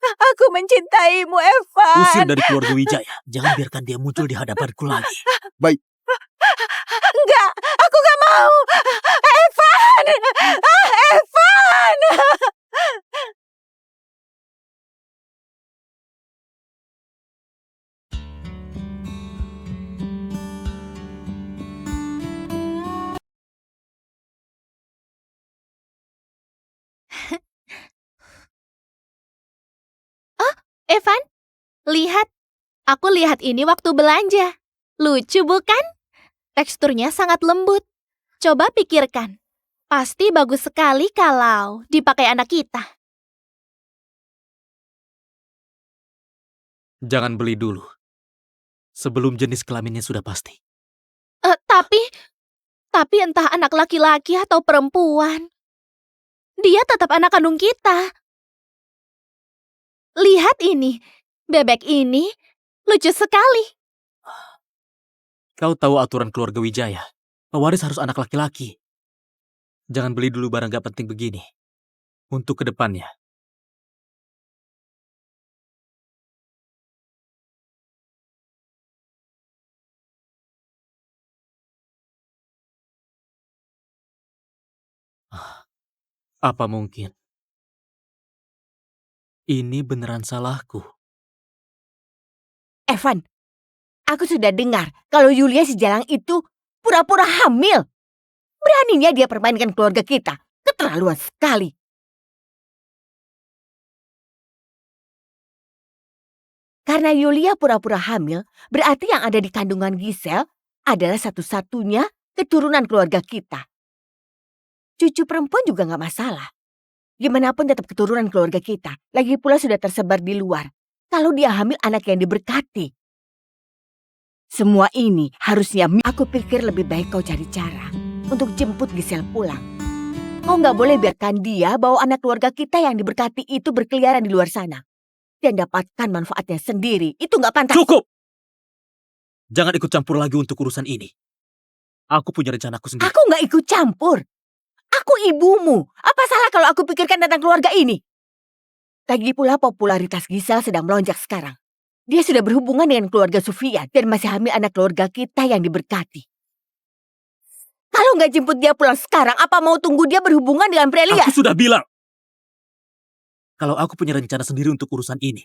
Aku mencintaimu, Evan. Usir dari keluarga Wijaya. Jangan biarkan dia muncul di hadapanku lagi. Baik. Enggak, aku gak mau. Evan! Evan! Evan, lihat. Aku lihat ini waktu belanja. Lucu bukan? Teksturnya sangat lembut. Coba pikirkan. Pasti bagus sekali kalau dipakai anak kita. Jangan beli dulu. Sebelum jenis kelaminnya sudah pasti. Tapi entah anak laki-laki atau perempuan, dia tetap anak kandung kita. Lihat ini, bebek ini lucu sekali. Kau tahu aturan keluarga Wijaya. Pewaris harus anak laki-laki. Jangan beli dulu barang gak penting begini. Untuk kedepannya. Apa mungkin? Ini beneran salahku. Evan, aku sudah dengar kalau Yulia si Jalang itu pura-pura hamil. Beraninya dia permainkan keluarga kita. Keterlaluan sekali. Karena Yulia pura-pura hamil, berarti yang ada di kandungan Giselle adalah satu-satunya keturunan keluarga kita. Cucu perempuan juga nggak masalah. Gimana pun tetap keturunan keluarga kita. Lagi pula sudah tersebar di luar. Kalau dia hamil anak yang diberkati. Semua ini harusnya aku pikir lebih baik kau cari cara untuk jemput Giselle pulang. Kau nggak boleh biarkan dia bawa anak keluarga kita yang diberkati itu berkeliaran di luar sana. Dan dapatkan manfaatnya sendiri. Itu nggak pantas. Cukup! Jangan ikut campur lagi untuk urusan ini. Aku punya rencanaku sendiri. Aku nggak ikut campur. Aku ibumu. Apa salah kalau aku pikirkan tentang keluarga ini? Lagi pula popularitas Giselle sedang melonjak sekarang. Dia sudah berhubungan dengan keluarga Sufyan dan masih hamil anak keluarga kita yang diberkati. Kalau nggak jemput dia pulang sekarang, apa mau tunggu dia berhubungan dengan pria liar? Aku sudah bilang. Kalau aku punya rencana sendiri untuk urusan ini.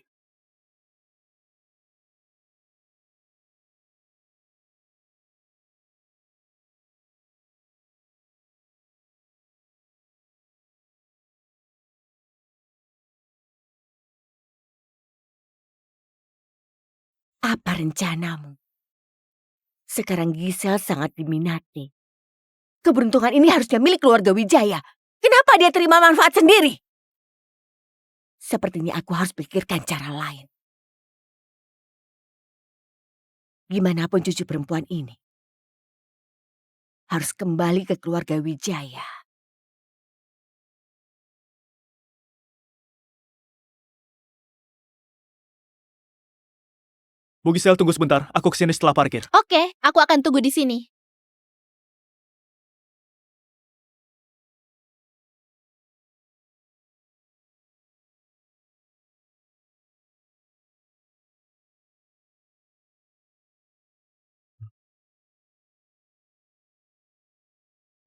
Apa rencanamu? Sekarang Giselle sangat diminati. Keberuntungan ini harusnya milik keluarga Wijaya. Kenapa dia terima manfaat sendiri? Sepertinya aku harus pikirkan cara lain. Gimana pun cucu perempuan ini harus kembali ke keluarga Wijaya. Bu Giselle, tunggu sebentar. Aku kesini setelah parkir. Oke, aku akan tunggu di sini.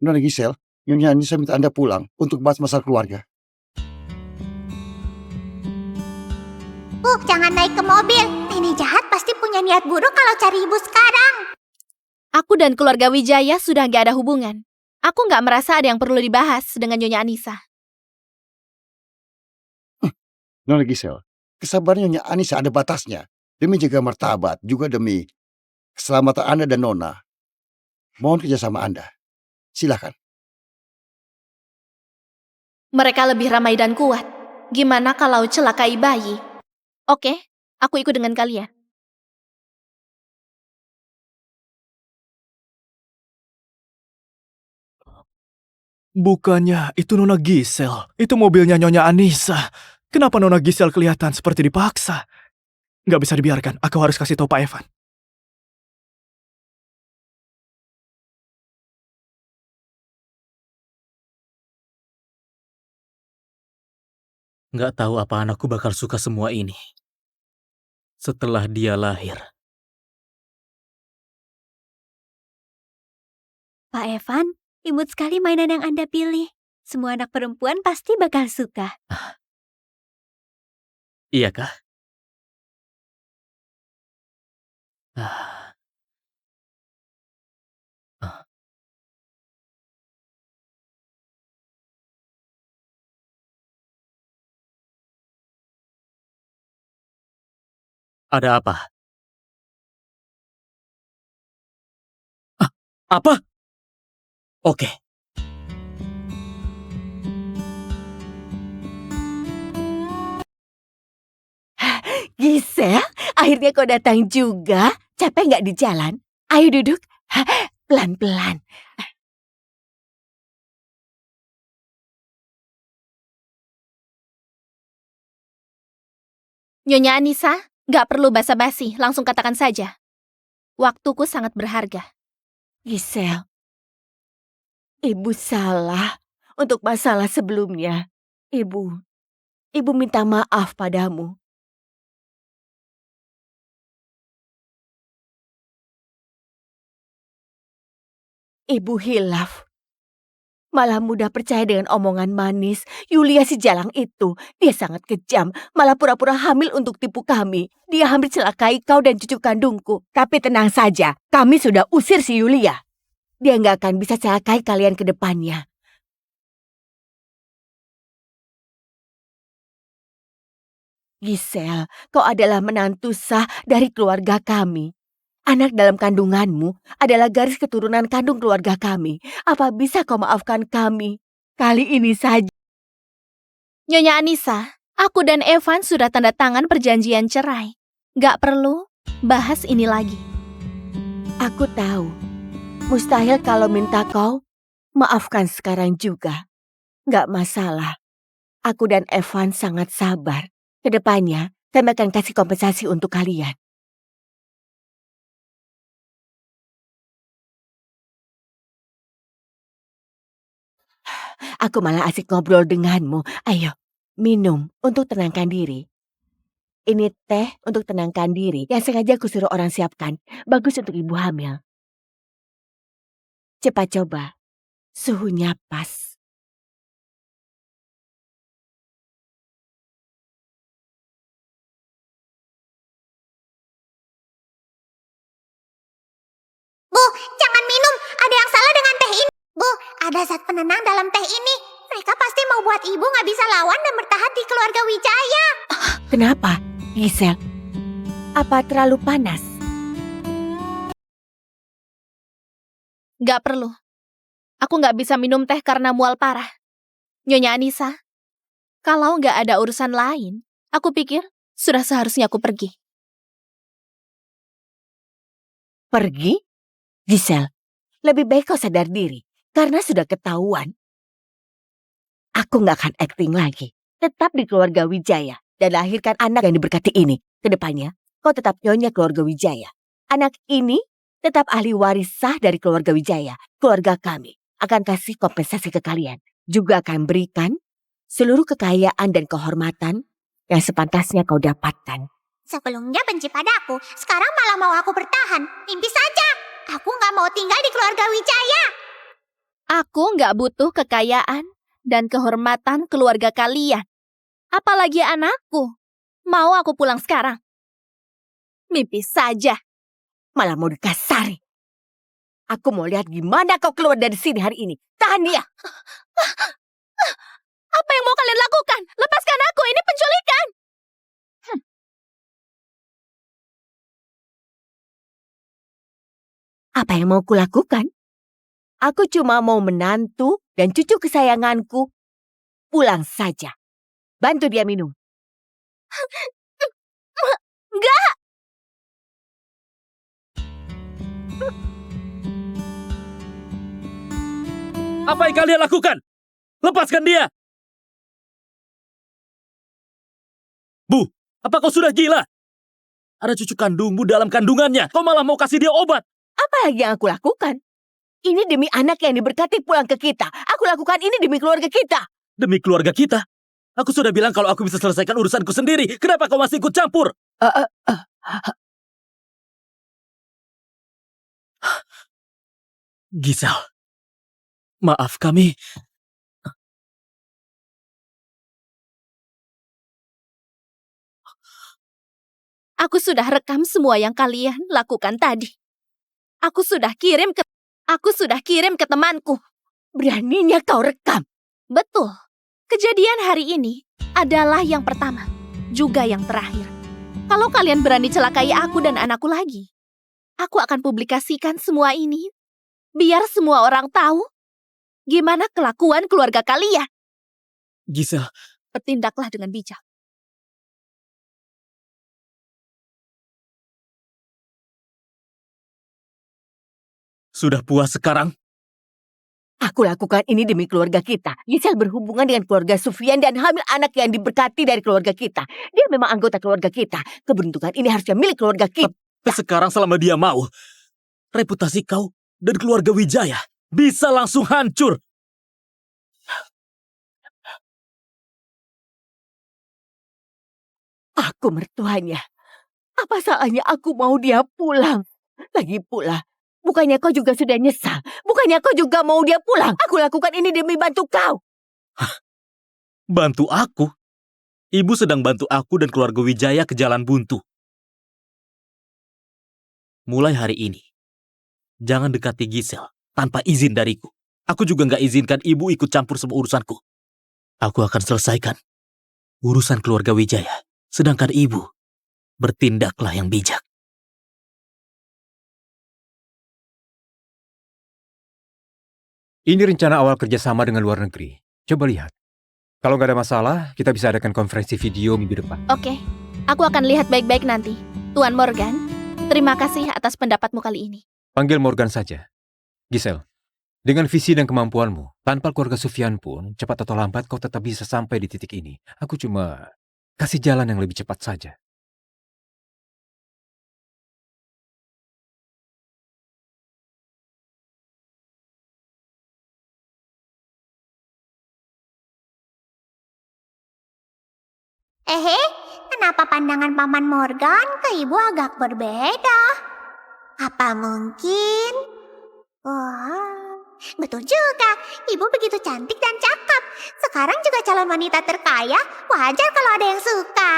Nona Giselle, Nyonya Anissa minta Anda pulang untuk bahas masalah keluarga. Jangan naik ke mobil. Nenek jahat pasti punya niat buruk kalau cari ibu sekarang. Aku dan keluarga Wijaya sudah nggak ada hubungan. Aku nggak merasa ada yang perlu dibahas dengan Nyonya Anissa. Nona Giselle, kesabaran Nyonya Anissa ada batasnya. Demi jaga martabat, juga demi keselamatan Anda dan Nona. Mohon kerjasama Anda. Silakan. Mereka lebih ramai dan kuat. Gimana kalau celakai bayi? Oke, aku ikut dengan kalian. Bukannya itu Nona Giselle. Itu mobilnya Nyonya Anissa. Kenapa Nona Giselle kelihatan seperti dipaksa? Nggak bisa dibiarkan. Aku harus kasih tahu Pak Evan. Nggak tahu apa anakku bakal suka semua ini. Setelah dia lahir. Pak Evan, imut sekali mainan yang Anda pilih. Semua anak perempuan pasti bakal suka. Iya kah? Ah. Ah. Ada apa? Apa? Oke. Gisel, akhirnya kau datang juga. Capek nggak di jalan? Ayo duduk. Pelan-pelan. Nyonya Anissa, nggak perlu basa-basi, langsung katakan saja. Waktuku sangat berharga. Gisel, ibu salah untuk masalah sebelumnya. Ibu minta maaf padamu. Ibu hilaf. Malah mudah percaya dengan omongan manis. Yulia si jalang itu, dia sangat kejam. Malah pura-pura hamil untuk tipu kami. Dia hampir celakai kau dan cucu kandungku. Tapi tenang saja, kami sudah usir si Yulia. Dia nggak akan bisa celakai kalian ke depannya. Gisel, kau adalah menantu sah dari keluarga kami. Anak dalam kandunganmu adalah garis keturunan kandung keluarga kami. Apa bisa kau maafkan kami? Kali ini saja. Nyonya Anissa, aku dan Evan sudah tanda tangan perjanjian cerai. Nggak perlu bahas ini lagi. Aku tahu. Mustahil kalau minta kau, maafkan sekarang juga. Nggak masalah. Aku dan Evan sangat sabar. Kedepannya, kami akan kasih kompensasi untuk kalian. Aku malah asik ngobrol denganmu. Ayo, minum untuk tenangkan diri. Ini teh untuk tenangkan diri yang sengaja aku suruh orang siapkan. Bagus untuk ibu hamil. Cepat coba. Suhunya pas. Bu, jangan minum. Ada yang salah dengan teh ini. Bu, ada zat penenang dalam teh ini. Mereka pasti mau buat ibu nggak bisa lawan dan bertahan di keluarga Wijaya. Kenapa, Gisel? Apa terlalu panas? Nggak perlu. Aku nggak bisa minum teh karena mual parah. Nyonya Anissa, kalau nggak ada urusan lain, aku pikir sudah seharusnya aku pergi. Pergi? Gisel, lebih baik kau sadar diri. Karena sudah ketahuan. Aku nggak akan acting lagi. Tetap di keluarga Wijaya. Dan lahirkan anak yang diberkati ini. Kedepannya, kau tetap nyonya keluarga Wijaya. Anak ini tetap ahli waris sah dari keluarga Wijaya. Keluarga kami akan kasih kompensasi ke kalian. Juga akan berikan seluruh kekayaan dan kehormatan yang sepantasnya kau dapatkan. Sebelumnya benci padaku, sekarang malah mau aku bertahan. Mimpi saja. Aku nggak mau tinggal di keluarga Wijaya. Aku nggak butuh kekayaan dan kehormatan keluarga kalian. Apalagi anakku. Mau aku pulang sekarang? Mimpi saja. Malah mau dikasari. Aku mau lihat gimana kau keluar dari sini hari ini. Tahan dia. Apa yang mau kalian lakukan? Lepaskan aku, ini penculikan. Apa yang mau kulakukan? Aku cuma mau menantu dan cucu kesayanganku pulang saja. Bantu dia minum. Enggak. Apa yang kalian lakukan? Lepaskan dia! Bu, apa kau sudah gila? Ada cucu kandungmu dalam kandungannya. Kau malah mau kasih dia obat. Apa lagi yang aku lakukan? Ini demi anak yang diberkati pulang ke kita. Aku lakukan ini demi keluarga kita. Demi keluarga kita? Aku sudah bilang kalau aku bisa selesaikan urusanku sendiri. Kenapa kau masih ikut campur? Gisel, maaf kami. Aku sudah rekam semua yang kalian lakukan tadi. Aku sudah kirim ke temanku. Beraninya kau rekam? Betul. Kejadian hari ini adalah yang pertama, juga yang terakhir. Kalau kalian berani celakai aku dan anakku lagi, aku akan publikasikan semua ini Biar semua orang tahu gimana kelakuan keluarga kalian. Gisel, Bertindaklah dengan bijak. sudah puas sekarang? Aku lakukan ini demi keluarga kita. Gisel berhubungan dengan keluarga Sufyan dan hamil anak yang diberkati dari keluarga kita. Dia memang anggota keluarga kita. Keberuntungan ini harusnya milik keluarga kita. Sekarang selama dia mau, reputasi kau dan keluarga Wijaya bisa langsung hancur. Aku mertuanya. Apa salahnya aku mau dia pulang? Lagi pula, bukannya kau juga sudah nyesal? Bukannya kau juga mau dia pulang? Aku lakukan ini demi bantu kau. Bantu aku? Ibu sedang bantu aku dan keluarga Wijaya ke jalan buntu. Mulai hari ini, jangan dekati Gisel tanpa izin dariku. Aku juga nggak izinkan ibu ikut campur semua urusanku. Aku akan selesaikan urusan keluarga Wijaya. Sedangkan ibu, bertindaklah yang bijak. Ini rencana awal kerjasama dengan luar negeri. Coba lihat. Kalau nggak ada masalah, kita bisa adakan konferensi video minggu depan. Oke, aku akan lihat baik-baik nanti. Tuan Morgan, terima kasih atas pendapatmu kali ini. Panggil Morgan saja. Gisel, dengan visi dan kemampuanmu, tanpa keluarga Sufyan pun, cepat atau lambat kau tetap bisa sampai di titik ini. Aku cuma kasih jalan yang lebih cepat saja. Kenapa pandangan Paman Morgan ke ibu agak berbeda? Apa mungkin? Wah, betul juga. Ibu begitu cantik dan cakep. Sekarang juga calon wanita terkaya. Wajar kalau ada yang suka.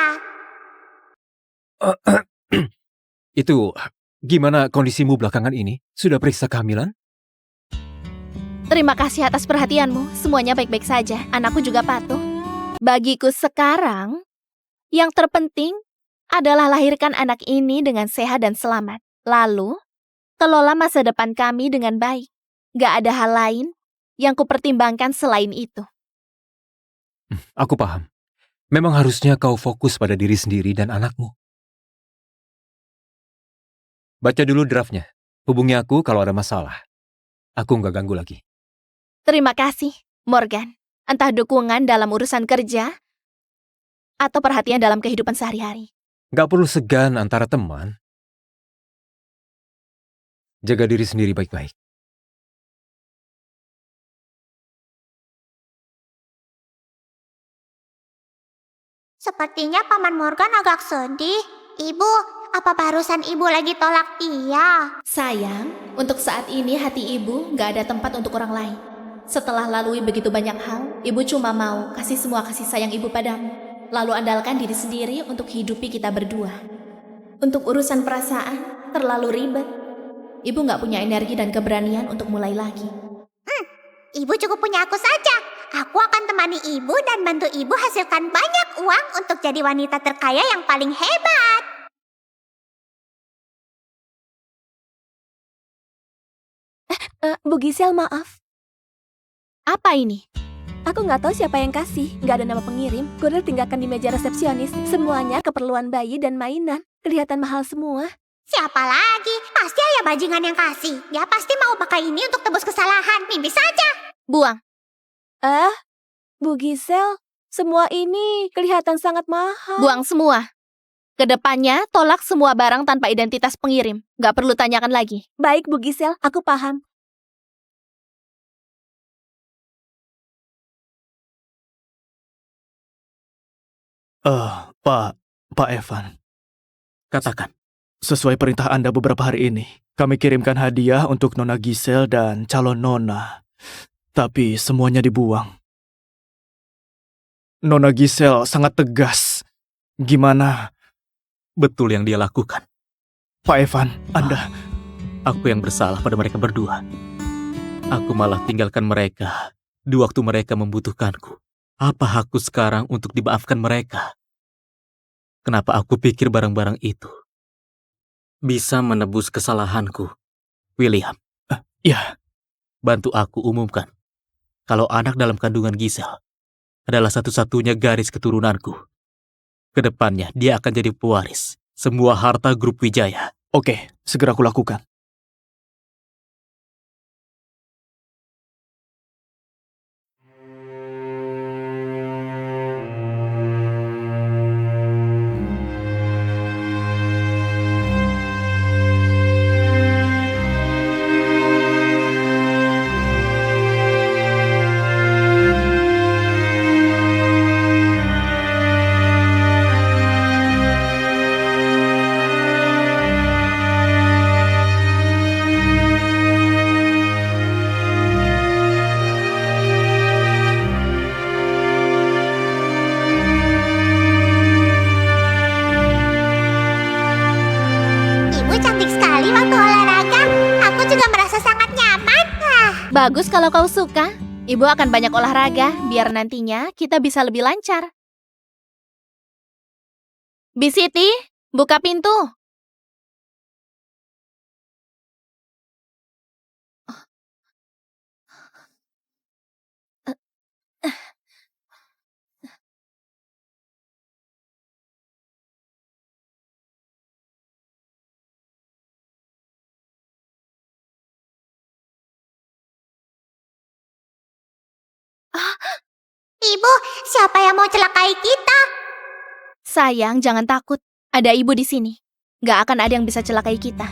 Itu, gimana kondisimu belakangan ini? Sudah periksa kehamilan? Terima kasih atas perhatianmu. Semuanya baik-baik saja. Anakku juga patuh. Bagiku sekarang, yang terpenting adalah lahirkan anak ini dengan sehat dan selamat. Lalu, kelola masa depan kami dengan baik. Gak ada hal lain yang kupertimbangkan selain itu. Aku paham. Memang harusnya kau fokus pada diri sendiri dan anakmu. Baca dulu draftnya. Hubungi aku kalau ada masalah. Aku nggak ganggu lagi. Terima kasih, Morgan. Entah dukungan dalam urusan kerja atau perhatian dalam kehidupan sehari-hari. Nggak perlu segan antara teman. Jaga diri sendiri baik-baik. Sepertinya Paman Morgan agak sedih. Ibu, apa barusan ibu lagi tolak dia? Sayang, untuk saat ini hati ibu gak ada tempat untuk orang lain. Setelah lalui begitu banyak hal, ibu cuma mau kasih semua kasih sayang ibu padamu. Lalu andalkan diri sendiri untuk hidupi kita berdua. Untuk urusan perasaan, terlalu ribet. Ibu gak punya energi dan keberanian untuk mulai lagi. Ibu cukup punya aku saja. Aku akan temani ibu dan bantu ibu hasilkan banyak uang untuk jadi wanita terkaya yang paling hebat. Bu Gisel, maaf. Apa ini? Aku nggak tahu siapa yang kasih. Nggak ada nama pengirim. Kurir tinggalkan di meja resepsionis. Semuanya keperluan bayi dan mainan. Kelihatan mahal semua. Siapa lagi? Pasti ayah bajingan yang kasih. Dia pasti mau pakai ini untuk tebus kesalahan. Mimpi saja. Buang. Bu Gisel, semua ini kelihatan sangat mahal. Buang semua. Kedepannya, tolak semua barang tanpa identitas pengirim. Gak perlu tanyakan lagi. Baik, Bu Gisel, aku paham. Pak Evan. Katakan. Sesuai perintah Anda beberapa hari ini, kami kirimkan hadiah untuk Nona Gisel dan calon Nona. Tapi semuanya dibuang. Nona Gisel sangat tegas. Gimana? Betul yang dia lakukan. Pak Evan, Anda... Aku yang bersalah pada mereka berdua. Aku malah tinggalkan mereka di waktu mereka membutuhkanku. Apa hakku sekarang untuk dimaafkan mereka? Kenapa aku pikir barang-barang itu bisa menebus kesalahanku, William? Ya. bantu aku umumkan kalau anak dalam kandungan Giselle adalah satu-satunya garis keturunanku. Kedepannya dia akan jadi pewaris semua harta grup Wijaya. Oke, segera aku lakukan. Ibu cantik sekali waktu olahraga. Aku juga merasa sangat nyaman. Bagus kalau kau suka. Ibu akan banyak olahraga, biar nantinya kita bisa lebih lancar. Bisiti, buka pintu. Ibu, siapa yang mau celakai kita? Sayang, jangan takut. Ada ibu di sini. Gak akan ada yang bisa celakai kita.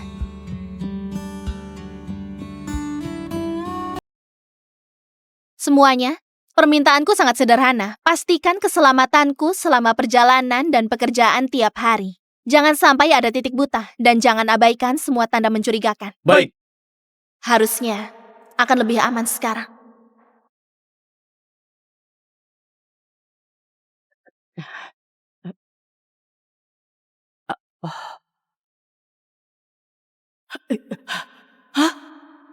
Semuanya, permintaanku sangat sederhana. Pastikan keselamatanku selama perjalanan dan pekerjaan tiap hari. Jangan sampai ada titik buta dan jangan abaikan semua tanda mencurigakan. Baik. Harusnya akan lebih aman sekarang. Hah?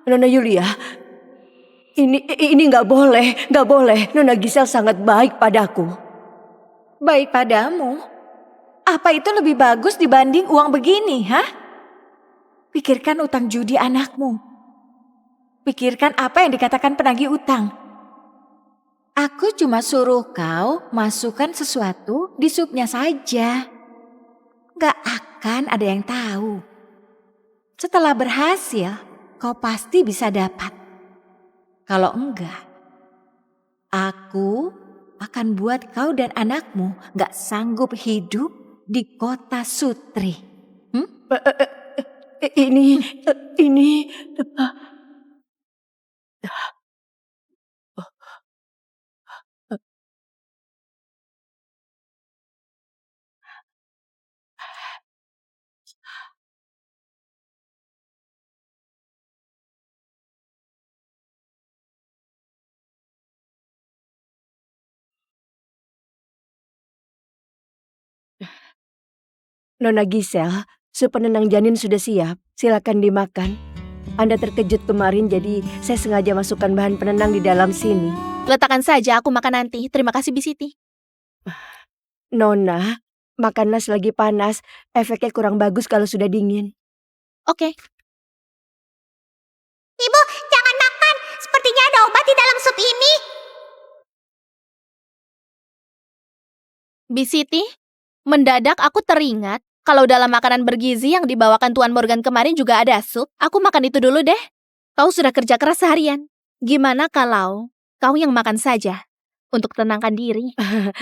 Nona Yulia? Ini nggak boleh, nggak boleh. Nona Giselle sangat baik padaku. Baik padamu? Apa itu lebih bagus dibanding uang begini, hah? Pikirkan utang judi anakmu. Pikirkan apa yang dikatakan penagih utang. Aku cuma suruh kau masukkan sesuatu di supnya saja. Gak akan ada yang tahu. Setelah berhasil, kau pasti bisa dapat. Kalau enggak, aku akan buat kau dan anakmu gak sanggup hidup di kota Sutri. Ini... Nona Giselle, sup penenang janin sudah siap. Silakan dimakan. Anda terkejut kemarin, jadi saya sengaja masukkan bahan penenang di dalam sini. Letakkan saja, aku makan nanti. Terima kasih, Bisiti. Nona, makanlah selagi panas. Efeknya kurang bagus kalau sudah dingin. Oke. Ibu, jangan makan. Sepertinya ada obat di dalam sup ini. Bisiti, mendadak aku teringat kalau dalam makanan bergizi yang dibawakan Tuan Morgan kemarin juga ada sup. Aku makan itu dulu deh. Kau sudah kerja keras seharian. Gimana kalau kau yang makan saja untuk tenangkan diri?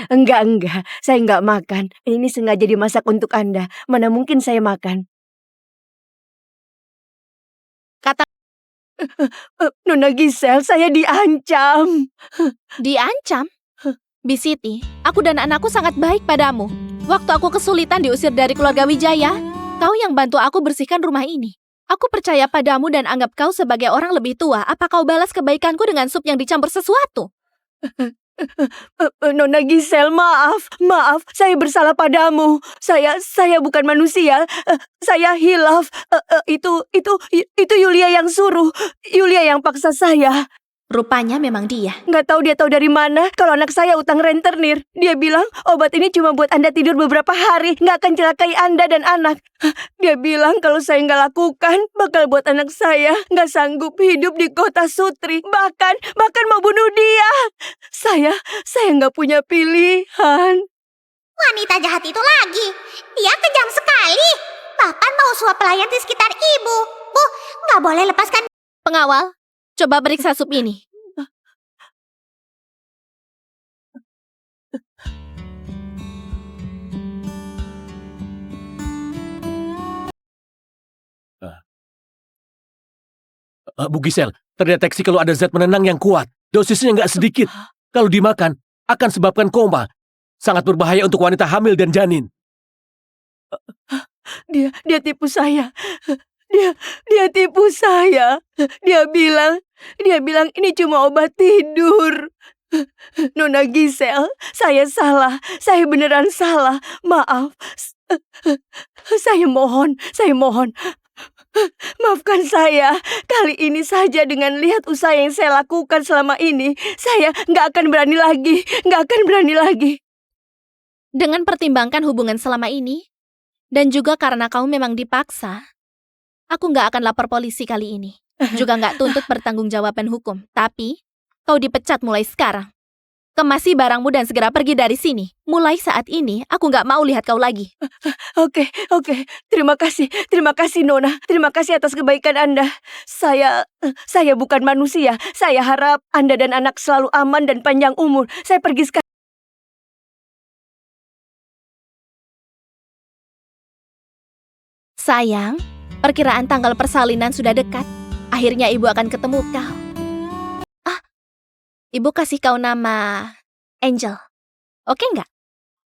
Enggak. Saya enggak makan. Ini sengaja dimasak untuk Anda. Mana mungkin saya makan. Kata Nona Giselle, saya diancam. Diancam? Bisiti, aku dan anakku sangat baik padamu. Waktu aku kesulitan diusir dari keluarga Wijaya, kau yang bantu aku bersihkan rumah ini. Aku percaya padamu dan anggap kau sebagai orang lebih tua. Apa kau balas kebaikanku dengan sup yang dicampur sesuatu? Nona Giselle, maaf. Saya bersalah padamu. Saya bukan manusia. Saya hilaf. Itu Yulia yang suruh. Yulia yang paksa saya. Rupanya memang dia. Nggak tahu dia tahu dari mana kalau anak saya utang rentenir. Dia bilang obat ini cuma buat Anda tidur beberapa hari, nggak akan celakai Anda dan anak. Dia bilang kalau saya nggak lakukan, bakal buat anak saya nggak sanggup hidup di kota Sutri. Bahkan mau bunuh dia. Saya nggak punya pilihan. Wanita jahat itu lagi. Dia kejam sekali. Bahkan mau suap pelayan di sekitar ibu. Bu, nggak boleh lepaskan. Pengawal, coba periksa sup ini. Bu Gisel, terdeteksi kalau ada zat penenang yang kuat. Dosisnya nggak sedikit. Kalau dimakan, akan sebabkan koma. Sangat berbahaya untuk wanita hamil dan janin. Dia tipu saya. Dia tipu saya. Dia bilang ini cuma obat tidur. Nona Gisel, saya salah. Saya beneran salah. Maaf. Saya mohon. Maafkan saya. Kali ini saja dengan lihat usaha yang saya lakukan selama ini, saya nggak akan berani lagi. Dengan pertimbangkan hubungan selama ini, dan juga karena kamu memang dipaksa, aku nggak akan lapor polisi kali ini. Juga nggak tuntut pertanggungjawaban hukum. Tapi, kau dipecat mulai sekarang. Kemasi barangmu dan segera pergi dari sini. Mulai saat ini, aku nggak mau lihat kau lagi. Oke. Terima kasih Nona. Terima kasih atas kebaikan Anda. Saya bukan manusia. Saya harap Anda dan anak selalu aman dan panjang umur. Saya pergi sekarang. Sayang, perkiraan tanggal persalinan sudah dekat. Akhirnya ibu akan ketemu kau. Ibu kasih kau nama Angel. Oke nggak?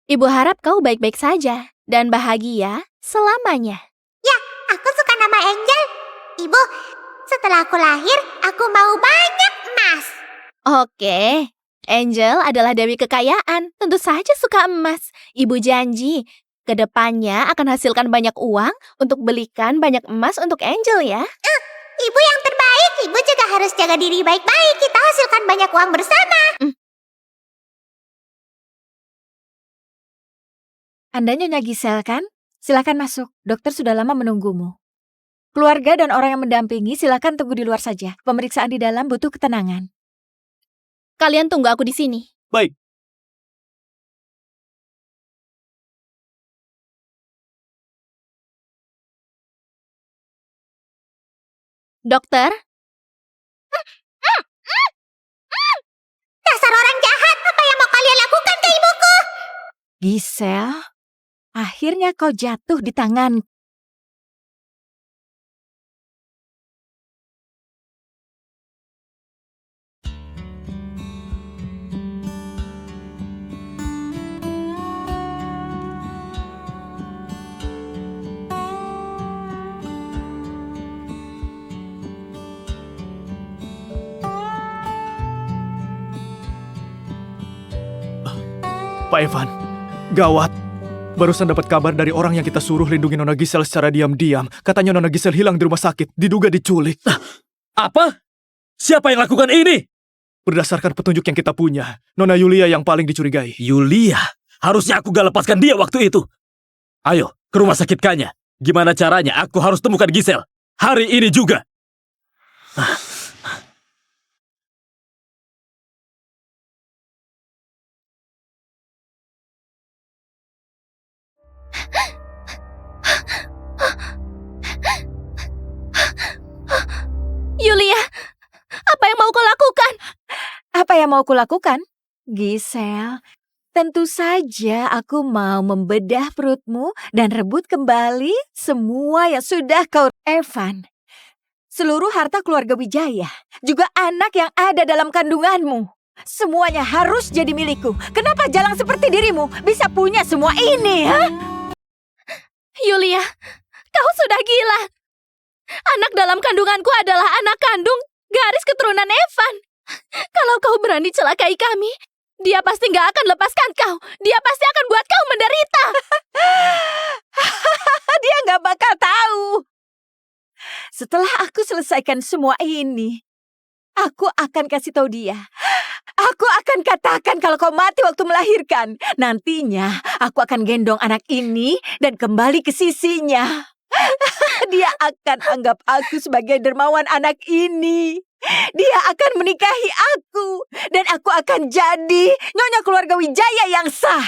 Ibu harap kau baik-baik saja dan bahagia selamanya. Ya, aku suka nama Angel. Ibu, setelah aku lahir, aku mau banyak emas. Oke, Angel adalah dewi kekayaan. Tentu saja suka emas. Ibu janji, kedepannya akan hasilkan banyak uang untuk belikan banyak emas untuk Angel ya. Ibu yang terbaik. Ibu juga harus jaga diri baik-baik. Kita hasilkan banyak uang bersama. Anda Nyonya Gisel kan? Silakan masuk. Dokter sudah lama menunggumu. Keluarga dan orang yang mendampingi silakan tunggu di luar saja. Pemeriksaan di dalam butuh ketenangan. Kalian tunggu aku di sini. Baik. Dokter, Dasar orang jahat. Apa yang mau kalian lakukan ke ibuku? Gisel, akhirnya kau jatuh di tangan. Pak Evan, gawat. Barusan dapat kabar dari orang yang kita suruh lindungi Nona Gisel secara diam-diam. Katanya Nona Gisel hilang di rumah sakit, diduga diculik. Apa? Siapa yang lakukan ini? Berdasarkan petunjuk yang kita punya, Nona Yulia yang paling dicurigai. Yulia? Harusnya aku gak lepaskan dia waktu itu. Ayo, ke rumah sakit Kanya. Gimana caranya? Aku harus temukan Gisel. Hari ini juga. Yulia, apa yang mau kau lakukan? Apa yang mau kulakukan? Gisel, tentu saja aku mau membedah perutmu dan rebut kembali semua yang sudah kau... Evan, seluruh harta keluarga Wijaya, juga anak yang ada dalam kandunganmu. Semuanya harus jadi milikku. Kenapa jalang seperti dirimu bisa punya semua ini, ha? Yulia, kau sudah gila. Anak dalam kandunganku adalah anak kandung garis keturunan Evan. Kalau kau berani celakai kami, dia pasti gak akan lepaskan kau. Dia pasti akan buat kau menderita. Dia gak bakal tahu. Setelah aku selesaikan semua ini, Aku akan kasih tahu dia. Aku akan katakan kalau kau mati waktu melahirkan. Nantinya aku akan gendong anak ini dan kembali ke sisinya. Dia akan anggap aku sebagai dermawan anak ini. Dia akan menikahi aku. Dan aku akan jadi nyonya keluarga Wijaya yang sah.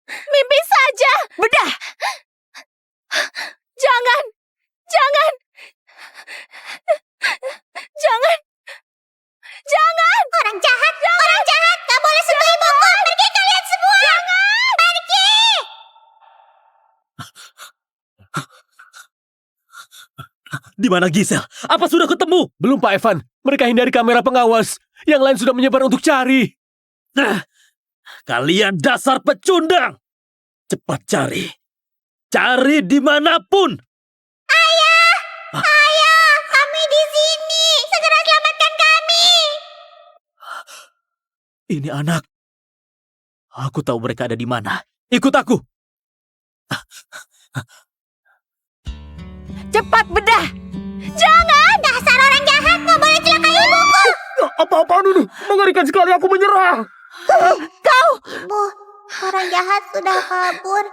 Mimpi saja. Bedah. Jangan. Jangan. Jangan. Jangan. Orang jahat, orang jahat. Gak boleh sentuh ibuku. Pergi kalian semua. Jangan. Pergi. Di mana Giselle? Apa sudah ketemu? Belum Pak Evan, mereka hindari kamera pengawas. Yang lain sudah menyebar untuk cari. Nah, kalian dasar pecundang. Cepat cari. Cari dimanapun. Ayah, kami di sini. Segera selamatkan kami. Ini anak. Aku tahu mereka ada di mana. Ikut aku. Cepat bedah. Jangan. Dasar orang jahat. Gak boleh celakai ibuku. Apa-apaan ini? Mengerikan sekali, aku menyerah. Kau. Ibu, orang jahat sudah kabur.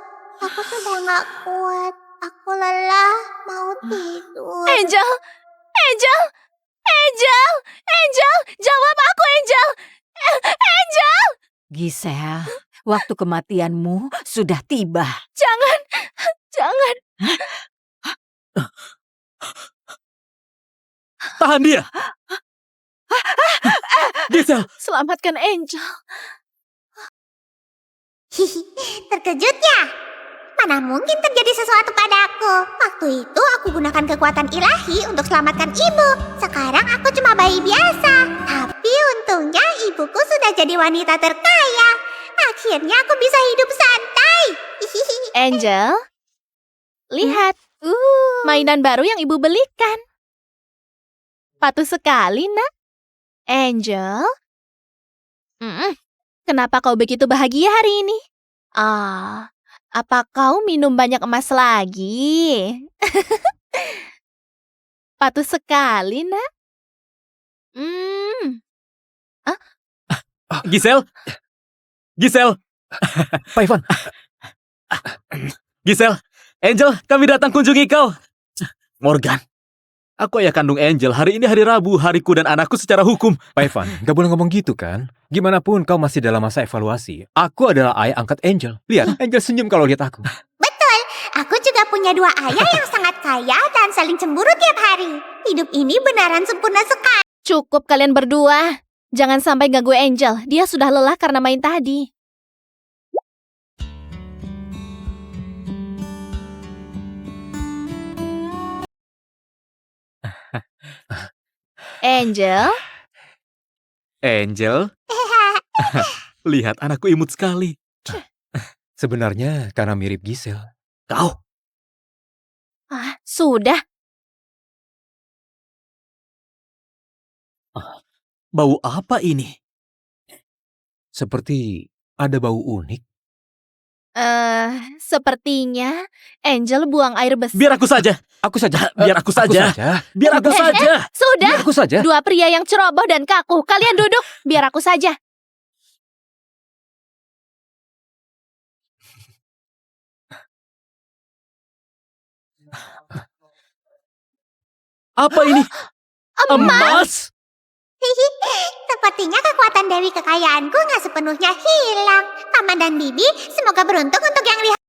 Aku sudah gak kuat. Aku lelah. Mau tidur. Angel. Angel. Angel. Angel. Jawab aku, Angel. Angel. Giselle, waktu kematianmu sudah tiba. Jangan. Jangan. Tahan dia. Giselle. Selamatkan Angel. Hihi, terkejut ya? Mana mungkin terjadi sesuatu padaku. Waktu itu aku gunakan kekuatan ilahi untuk selamatkan ibu. Sekarang aku cuma bayi biasa. Tapi untungnya ibuku sudah jadi wanita terkaya. Akhirnya aku bisa hidup santai. Hihihi. Angel. Lihat. Mainan baru yang ibu belikan. Patuh sekali, nak. Angel. Kenapa kau begitu bahagia hari ini? Apa kau minum banyak emas lagi? Patuh sekali, nak. Giselle. Giselle. Pak Ivan. Giselle. Angel, kami datang kunjungi kau. Morgan. Aku ayah kandung Angel. Hari ini hari Rabu, hariku dan anakku secara hukum. Pak Evan, gak boleh ngomong gitu kan? Gimana pun kau masih dalam masa evaluasi. Aku adalah ayah angkat Angel. Lihat, Angel senyum kalau lihat aku. Betul, aku juga punya dua ayah yang sangat kaya dan saling cemburu tiap hari. Hidup ini benaran sempurna sekali. Cukup kalian berdua. Jangan sampai ganggu Angel. Dia sudah lelah karena main tadi. Angel? Angel? Lihat, anakku imut sekali. Sebenarnya karena mirip Giselle. Kau? Sudah. Bau apa ini? Seperti ada bau unik. Sepertinya Angel buang air besar. Biar aku saja. Aku saja. Biar aku saja. Biar aku saja. Sudah. Biar aku saja. Dua pria yang ceroboh dan kaku. Kalian duduk. Biar aku saja. Apa ini? Emas? Sepertinya kekuatan Dewi kekayaanku nggak sepenuhnya hilang. Paman dan Bibi, semoga beruntung untuk yang lihat.